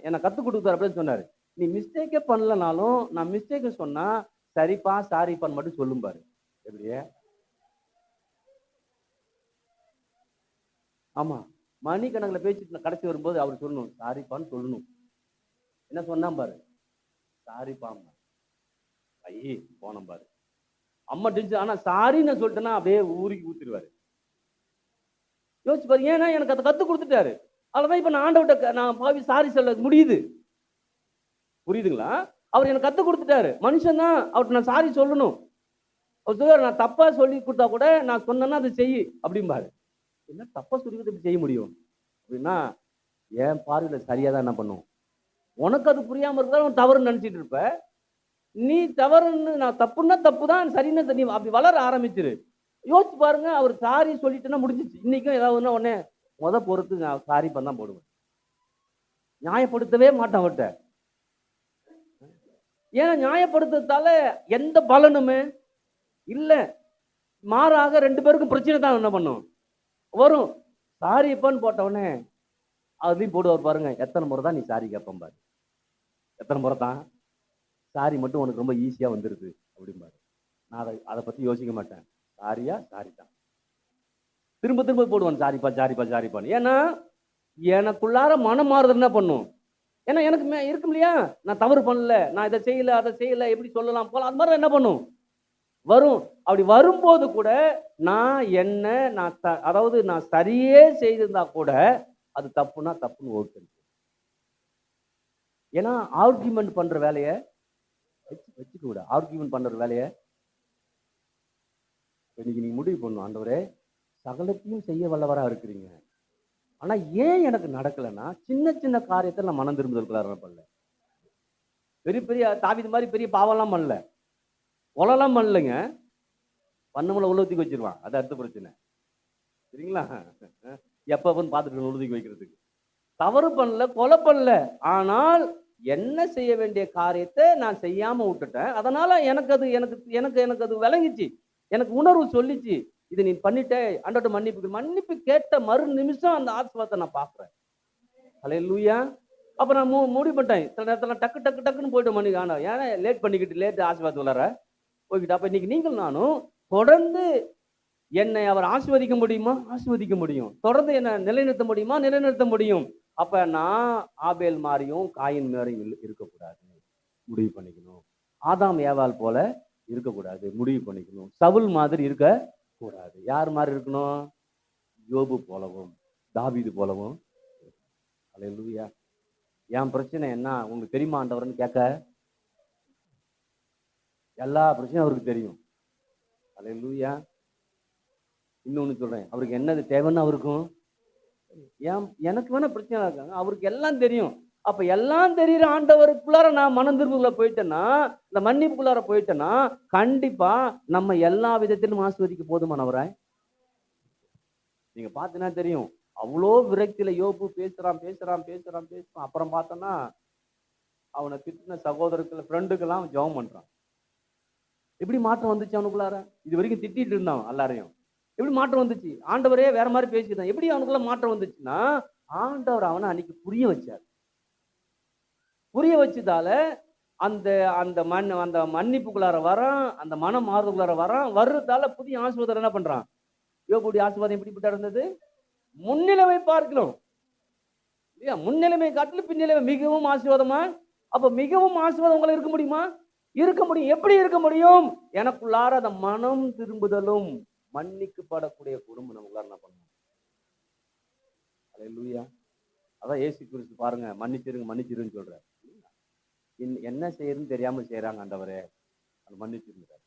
என்னை கற்றுக் கொடுத்தாரு அப்படின்னு சொன்னாரு. நீ மிஸ்டேக்கே பண்ணலனாலும் நான் மிஸ்டேக் சொன்னா சரிப்பா சாரிப்பான்னு மட்டும் சொல்லும் பாரு. எப்படியே ஆமா, மணிக்கணக்கில் பேசிட்டு கடைசி வரும்போது அவர் சொல்லணும் சாரிப்பான்னு சொல்லணும். என்ன சொன்னா பாரு, சாரிப்பாம்மா ஐயே போனோம் பாரு. அம்மா டென்ஷன், ஆனா சாரின்னு நான் சொல்லிட்டேன்னா அப்படியே ஊருக்கு ஊத்திடுவாரு. யோசிச்சு பாரு, ஏன்னா எனக்கு அதை கற்றுக் கொடுத்துட்டாரு. அதனாலதான் இப்ப நான் ஆண்டவர்கிட்ட நான் பாவி சாரி சொல்ல முடியுது. புரியுதுங்களா? அவர் எனக்கு கத்து கொடுத்துட்டாரு. மனுஷன் தான் அவர்ட்ட நான் சாரி சொல்லணும். அவர் சொல்லுவாரு, நான் தப்பா சொல்லி கொடுத்தா கூட நான் சொன்னேன்னா அதை செய் அப்படிம்பாரு. என்ன தப்பா சொல்லி கொடுத்து எப்படி செய்ய முடியும் அப்படின்னா, என் பார்வையில சரியா தான் என்ன பண்ணும். உனக்கு அது புரியாம இருந்தா உன் தவறுன்னு நினைச்சிட்டு இருப்ப. நீ தவறுன்னு நான் தப்புன்னா தப்பு தான், சரின்னு நீ அப்படி வளர ஆரம்பிச்சிரு. யோசிச்சு பாருங்க, அவர் சாரி சொல்லிட்டுன்னா முடிஞ்சிச்சு. இன்னைக்கும் ஏதாவதுன்னா உடனே பொறுத்து நான் சாரி பண்ண தான் போடுவேன். நியாயப்படுத்தவே மாட்டேன் அவர்கிட்ட. ஏன்னா நியாயப்படுத்துறதால எந்த பலனுமே இல்ல. மாறாக 2 பேருக்கும் பிரச்சனை தான் என்ன பண்ணும் வரும். சாரி எப்பன்னு போட்ட உடனே அதுலயும் போடுவார் பாருங்க. எத்தனை முறை தான் நீ சாரி கேட்பேன் பாரு. எத்தனை முறை தான் சாரி மட்டும் உனக்கு ரொம்ப ஈஸியா வந்துருது அப்படிம்பாரு. நான் அதை பத்தி யோசிக்க மாட்டேன். சாரியா சாரி தான். திரும்ப திரும்ப போடுவான் சாரிப்பா சாரிப்பா சாரிப்பான்னு. ஏன்னா எனக்குள்ளார மனம் மாறுதல் என்ன பண்ணும். ஏன்னா எனக்கு இருக்கும் இல்லையா, நான் தவறு பண்ணல, நான் இதை செய்யல அதை செய்யல, எப்படி சொல்லலாம் போலாம், அது மாதிரி என்ன பண்ணும் வரும். அப்படி வரும்போது கூட நான் என்ன அதாவது நான் சரியே செய்திருந்தா கூட அது தப்புன்னா தப்புன்னு ஓட்டு. ஏன்னா ஆர்கியூமெண்ட் பண்ற வேலையை வச்சுக்க கூட. ஆர்கியூமெண்ட் பண்ற வேலையை இன்னைக்கு நீங்க முடிவு பண்ணும். ஆண்டவரே, சகலத்தையும் செய்ய வல்லவரா இருக்கிறீங்க, ஆனா ஏன் எனக்கு நடக்கலைன்னா சின்ன சின்ன காரியத்தை நான் மனம் திரும்புதல் பண்ணல. பெரிய பெரிய தாவீது மாதிரி பெரிய பாவம்லாம் பண்ணல, கொலைலாம் பண்ணலைங்க. பண்ணமுல உலகத்துக்கு வச்சிருவான், அது அடுத்த பிரச்சனை. சரிங்களா? எப்பன்னு பார்த்துட்டு உலகத்துக்கு வைக்கிறதுக்கு தவறு பண்ணல, கொலை பண்ணல. ஆனால் என்ன செய்ய வேண்டிய காரியத்தை நான் செய்யாம விட்டுட்டேன். அதனால எனக்கு அது எனக்கு எனக்கு எனக்கு அது விளங்கிச்சு, எனக்கு உணர்வு சொல்லிச்சு, இது நீ பண்ணிட்ட, ஆண்டவர்ட்ட மன்னிப்பு கேட்ட மறு நிமிஷம் அந்த ஆசீர்வாதத்தை நான் பார்க்கிறேன். ஹல்லேலூயா. அப்ப நான் முடிவு பண்ணிட்டேன். சில நேரத்தில் டக்கு டக்கு டக்குன்னு போயிட்டு மன்னிக்க ஆண்டவர், ஏன்னா லேட் பண்ணிக்கிட்டு லேட் ஆசீர்வாதம் வளர போய்கிட்டு. அப்ப இன்னைக்கு நீங்கள் நானும் தொடர்ந்து என்னை அவர் ஆசீர்வதிக்க முடியுமா? ஆசீர்வதிக்க முடியும். தொடர்ந்து என்ன நிலைநிறுத்த முடியுமா? நிலைநிறுத்த முடியும். அப்ப நான் ஆபேல் மாதிரியும் காயின் மாதிரியும் இருக்கக்கூடாது, முடிவு பண்ணிக்கணும். ஆதாம் ஏவாள் போல இருக்கக்கூடாது, முடிவு பண்ணிக்கணும். சவுல் மாதிரி இருக்க கூடாது. யார் மாதிரி இருக்கணும்? யோபு போலவும் தாவீது போலவும். ஹல்லேலூயா. என் பிரச்சனை என்ன உங்களுக்கு தெரியுமா ஆண்டவர்னு கேட்க எல்லா பிரச்சனையும் அவருக்கு தெரியும். ஹல்லேலூயா. இன்னொன்னு சொல்றேன், அவருக்கு என்னது தேவைன்னு அவருக்கும் எனக்கு வேணா பிரச்சனை இருக்காங்க, அவருக்கு எல்லாம் தெரியும். அப்ப எல்லாம் தெரியுற ஆண்டவருக்குள்ளார நான் மனம் திரும்புக்குள்ள போயிட்டேன்னா, இந்த மன்னிப்புக்குள்ளார போயிட்டேன்னா, கண்டிப்பா நம்ம எல்லா விதத்திலும் ஆசீர்வதிக்க போதுமானவராய். நீங்க பார்த்தீங்கன்னா தெரியும், அவ்வளோ விரக்தியில யோபு பேசுறான் பேசுறான் பேசுறான் பேசுறான். அப்புறம் பார்த்தோன்னா அவனை திட்டின சகோதரர்கள் ஃப்ரெண்டுக்கெல்லாம் ஜெபம் பண்றான். எப்படி மாற்றம் வந்துச்சு அவனுக்குள்ளார? இது வரைக்கும் திட்டிட்டு இருந்தான் எல்லாரையும். எப்படி மாற்றம் வந்துச்சு? ஆண்டவரே வேற மாதிரி பேசிட்டான். எப்படி அவனுக்குள்ள மாற்றம் வந்துச்சுன்னா, ஆண்டவர் அவனை அன்னைக்கு புரிய வச்சார். புரிய வச்சதால அந்த அந்த மன்னிப்புக்குள்ளார வரான், அந்த மனம் மாறுதலுக்குள்ளார வரான். வர்றதால புதிய ஆசீர்வாதம் என்ன பண்றான்? யோபுடைய ஆசீர்வாதம் எப்படிப்பட்ட இருந்தது? முன்னிலைமை பார்க்கிறோம் இல்லையா? முன்னிலைமை காட்டிலும் பின்னிலைமை மிகவும் ஆசீர்வாதமா. அப்ப மிகவும் ஆசீர்வாதம் உங்களை இருக்க முடியுமா? இருக்க முடியும். எப்படி இருக்க முடியும்? எனக்குள்ளார அந்த மனம் திரும்புதலும் மன்னிக்கப்படக்கூடிய குடும்பம் நமக்குள்ளார என்ன பண்ணணும். ஹல்லேலூயா. அதான் இயேசு கிறிஸ்து பாருங்க, மன்னிச்சிருங்க மன்னிச்சிருன்னு சொல்றாரு. என்ன செய்யறதுன்னு தெரியாம செய்யறாங்க ஆண்டவரே, அது மன்னிச்சிருந்தார்.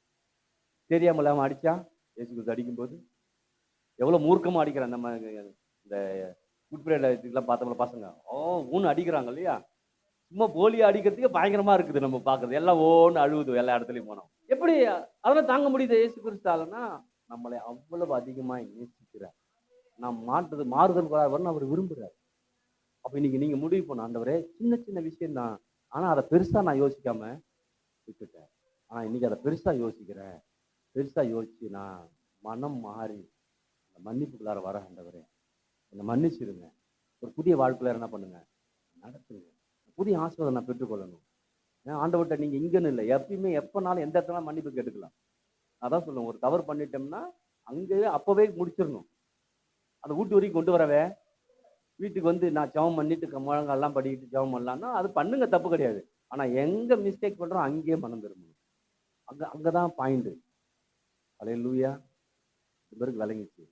தெரியாம அவன் அடிச்சா, இயேசு கிறிஸ்து அடிக்கும் போது எவ்வளவு மூர்க்கமா அடிக்கிறான். நம்ம இந்த குட்பிரேட்லாம் பார்த்தோம்ல, பசங்க ஊன்னு அடிக்கிறாங்க இல்லையா? சும்மா போலியா அடிக்கிறதுக்கு பயங்கரமா இருக்குது நம்ம பார்க்கறது. எல்லாம் ஓன்னு அழுகுது எல்லா இடத்துலயும் போனோம். எப்படி அதெல்லாம் தாங்க முடியுது? இயேசு கிறிஸ்தாலன்னா நம்மளை அவ்வளவு அதிகமா நேசிக்கிறார். நாம் மாறுதல் வரணும் அவர் விரும்புகிறார். அப்ப இன்னைக்கு நீங்க முடிவு பண்ண, ஆண்டவரே சின்ன சின்ன விஷயம் தான், ஆனா அதை பெருசா நான் யோசிக்காம விட்டுட்டேன். ஆனா இன்னைக்கு அதை பெருசா யோசிக்கிறேன். பெருசா யோசிச்சு நான் மனம் மாறி அந்த மன்னிப்புக்குள்ளார வர, ஆண்டவரே என்னை மன்னிச்சிருங்க, ஒரு புதிய வாழ்க்கையில என்ன பண்ணுங்க, நடத்துங்க, புதிய ஆசீர்வாதம் நான் பெற்றுக்கொள்ளணும். ஆண்டவர்கிட்ட நீங்க இங்கன்னு இல்லை, எப்பயுமே எப்பனாலும் எந்த இடத்துல மன்னிப்பு கேட்டுக்கலாம். அதான் சொல்லுவோம், ஒரு தவறு பண்ணிட்டோம்னா அங்கேயே அப்பவே முடிச்சிடணும். அந்த வீட்டு வரைக்கும் கொண்டு வரவே, வீட்டுக்கு வந்து நான் ஜெபம் பண்ணிட்டு முழங்கெல்லாம் படிக்கிட்டு ஜெபம் பண்ணலாம்னா அது பண்ணுங்க, தப்பு கிடையாது. ஆனா எங்க மிஸ்டேக் பண்றோம் அங்கேயே மனம் திரும்பணும். அங்கதான் பாயிண்ட். ஹல்லேலூயா. பேருக்கு விளங்கிச்சு.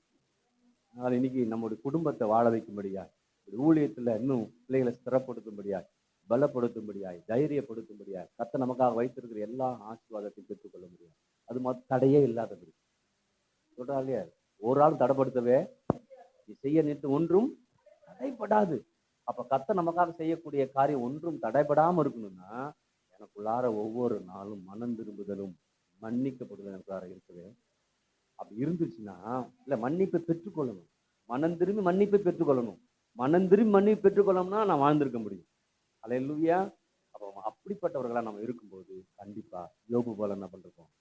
அதனால இன்னைக்கு நம்முடைய குடும்பத்தை வாழ வைக்கும்படியா ஊழியத்துல இன்னும் பிள்ளைகளை ஸ்திரப்படுத்தும்படியாய், பலப்படுத்தும்படியாய், தைரியப்படுத்தும்படியாய் கர்த்தர் நமக்காக வைத்திருக்கிற எல்லா ஆசீர்வாதத்தையும் பெற்றுக்கொள்ள முடியும். அது மட்டும் தடையே இல்லாதபடி சொல்றா இல்லையா, ஒரு ஆள் தடைப்படுத்தவே நீ செய்ய நினைத்து ஒன்றும் தடைப்படாது. அப்ப கர்த்தர் நமக்காக செய்யக்கூடிய காரியம் ஒன்றும் தடைபடாம இருக்கணும்னா, எனக்குள்ளார ஒவ்வொரு நாளும் மனம் திரும்புதலும் மன்னிக்கப்படுதலும் எனக்குள்ளார இருக்குது. அப்படி இருந்துச்சுன்னா, இல்ல மன்னிப்பை பெற்றுக்கொள்ளணும். மனம் திரும்பி மன்னிப்பை பெற்றுக்கொள்ளணும். மனம் திரும்பி மன்னிப்பு பெற்றுக்கொள்ளணும்னா நான் வாழ்ந்திருக்க முடியும். அல்லேலூயா. அப்போ அப்படிப்பட்டவர்களா நம்ம இருக்கும்போது கண்டிப்பா யோபு போல என்ன பண்றோம்.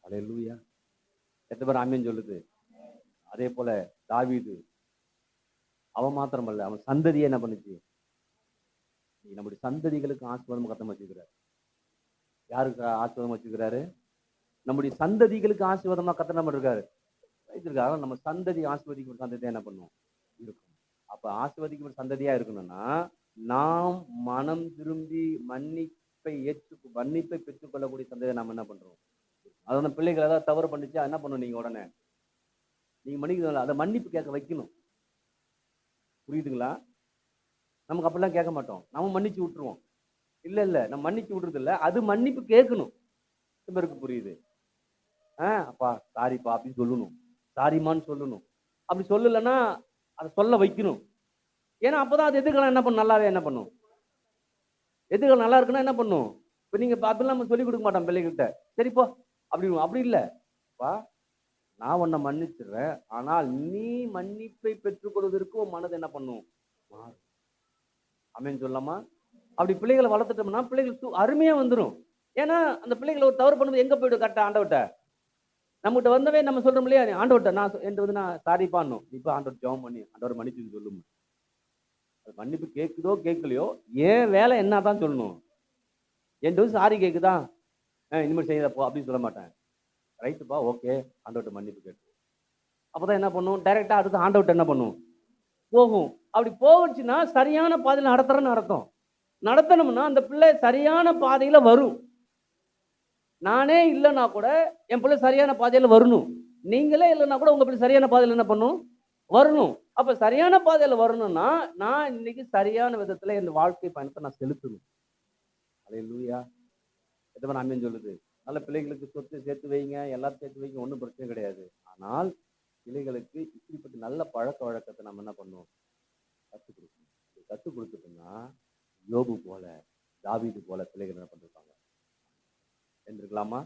அல்லேலூயா. எத்தனை பேர் ஆமென் சொல்லுது. அதே போல தாவீது, அவன் மாத்திரமல்ல, அவன் சந்ததியை என்ன பண்ணுச்சு. நம்முடைய சந்ததிகளுக்கு ஆசீர்வாதம் கத்தம் வச்சுக்கிறார். யாருக்கு ஆசீர்வாதம் வச்சுக்கிறாரு? நம்முடைய சந்ததிகளுக்கு ஆசீர்வாதமா கத்தர் நம்ம இருக்காரு வைத்திருக்காங்க. நம்ம சந்ததி ஆசீர்வதிக்கும் சந்ததியா என்ன பண்ணும் இருக்கும். அப்ப ஆசீர்வதிக்கும் சந்ததியா இருக்கணும்னா, நாம் மனம் திரும்பி மன்னிப்பை பெற்றுக்கொள்ளக்கூடிய சந்ததியை நம்ம என்ன பண்றோம். அதாவது பிள்ளைகள் ஏதாவது தவறு பண்ணிச்சா என்ன பண்ணும், நீங்க உடனே நீங்க மன்னிக்கணும், அதை மன்னிப்பு கேட்க வைக்கணும். புரியுதுங்களா? நமக்கு அப்படிலாம் கேட்க மாட்டோம், நம்ம மன்னிச்சு விட்டுருவோம். இல்ல நம்ம மன்னிச்சு விடுறது இல்ல, அது மன்னிப்பு கேட்கணும். பேருக்கு புரியுது. அப்பா சாரிப்பா அப்படின்னு சொல்லணும், சாரிமான்னு சொல்லணும். அப்படி சொல்லலைன்னா அதை சொல்ல வைக்கணும். ஏன்னா அப்பதான் அது எதிர்காலம் என்ன பண்ணும், நல்லாவே என்ன பண்ணும். எதிர்காலம் நல்லா இருக்குன்னா என்ன பண்ணும். இப்ப நீங்க அப்படிலாம் நம்ம சொல்லிக் கொடுக்க மாட்டோம் பிள்ளைகிட்ட. சரிப்போ அப்படி இல்லை. நான் உன்னை மன்னிச்சிடுறேன், ஆனால் நீ மன்னிப்பை பெற்றுக்கொள்வதற்கு உன் மனதை என்ன பண்ணும் மாறும். ஆமென் சொல்லாமா? அப்படி பிள்ளைகளை வளர்த்துட்டோம்னா பிள்ளைகள் அருமையா வந்துடும். ஏன்னா அந்த பிள்ளைகளை ஒரு தவறு பண்ணும்போது எங்க போயிடும், கரெக்டா ஆண்டவர்கிட்ட. நம்மகிட்ட வந்தவே நம்ம சொல்றோம் இல்லையா, ஆண்டவர்கிட்ட நான் சாரிப்பான்னும். இப்ப ஆண்டவர் ஜெபம் பண்ணி ஆண்டவர் மன்னிச்சு சொல்லும். அது மன்னிப்பு கேட்குதோ கேட்கலையோ, ஏன் வேலை என்னதான் சொல்லணும். என் சாரி கேட்குதா, இனிமேல் செய்யறப்போ அப்படின்னு சொல்ல மாட்டேன். ரைட்டுப்பா, ஓகே, ஆண்டவர்கிட்ட மன்னிப்பு கேட்டு அப்பதான் என்ன பண்ணும், டைரக்டா அடுத்து ஆண்டவர்கிட்ட என்ன பண்ணும் போகும். அப்படி போச்சுன்னா சரியான பாதையில நடத்துறன்னு அர்த்தம். நடத்தணும்னா அந்த பிள்ளை சரியான பாதையில வரும். நானே இல்லைன்னா கூட என் பிள்ளை சரியான பாதையில வரணும். நீங்களே இல்லைன்னா கூட உங்க பிள்ளை சரியான பாதையில என்ன பண்ணும் வரணும். அப்ப சரியான பாதையில வரணும்னா நான் இன்னைக்கு சரியான விதத்துல என் வாழ்க்கை பயணத்தை நான் செலுத்தணும். அல்லேலூயா. எத்தனை ஆமென் சொல்லுது. நல்ல பிள்ளைகளுக்கு சொத்து சேர்த்து வைங்க, எல்லாத்தையும் சேர்த்து வைங்க, ஒன்றும் பிரச்சனை கிடையாது. ஆனால் பிள்ளைகளுக்கு இப்படிப்பட்ட நல்ல பழக்க வழக்கத்தை நம்ம என்ன பண்ணுவோம், கற்றுக் கொடுக்கணும். கற்றுக் கொடுத்துட்டோம்னா யோபு போல, தாவீது போல பிள்ளைகள் என்ன பண்ணிருப்பாங்க. இருந்திருக்கலாமா?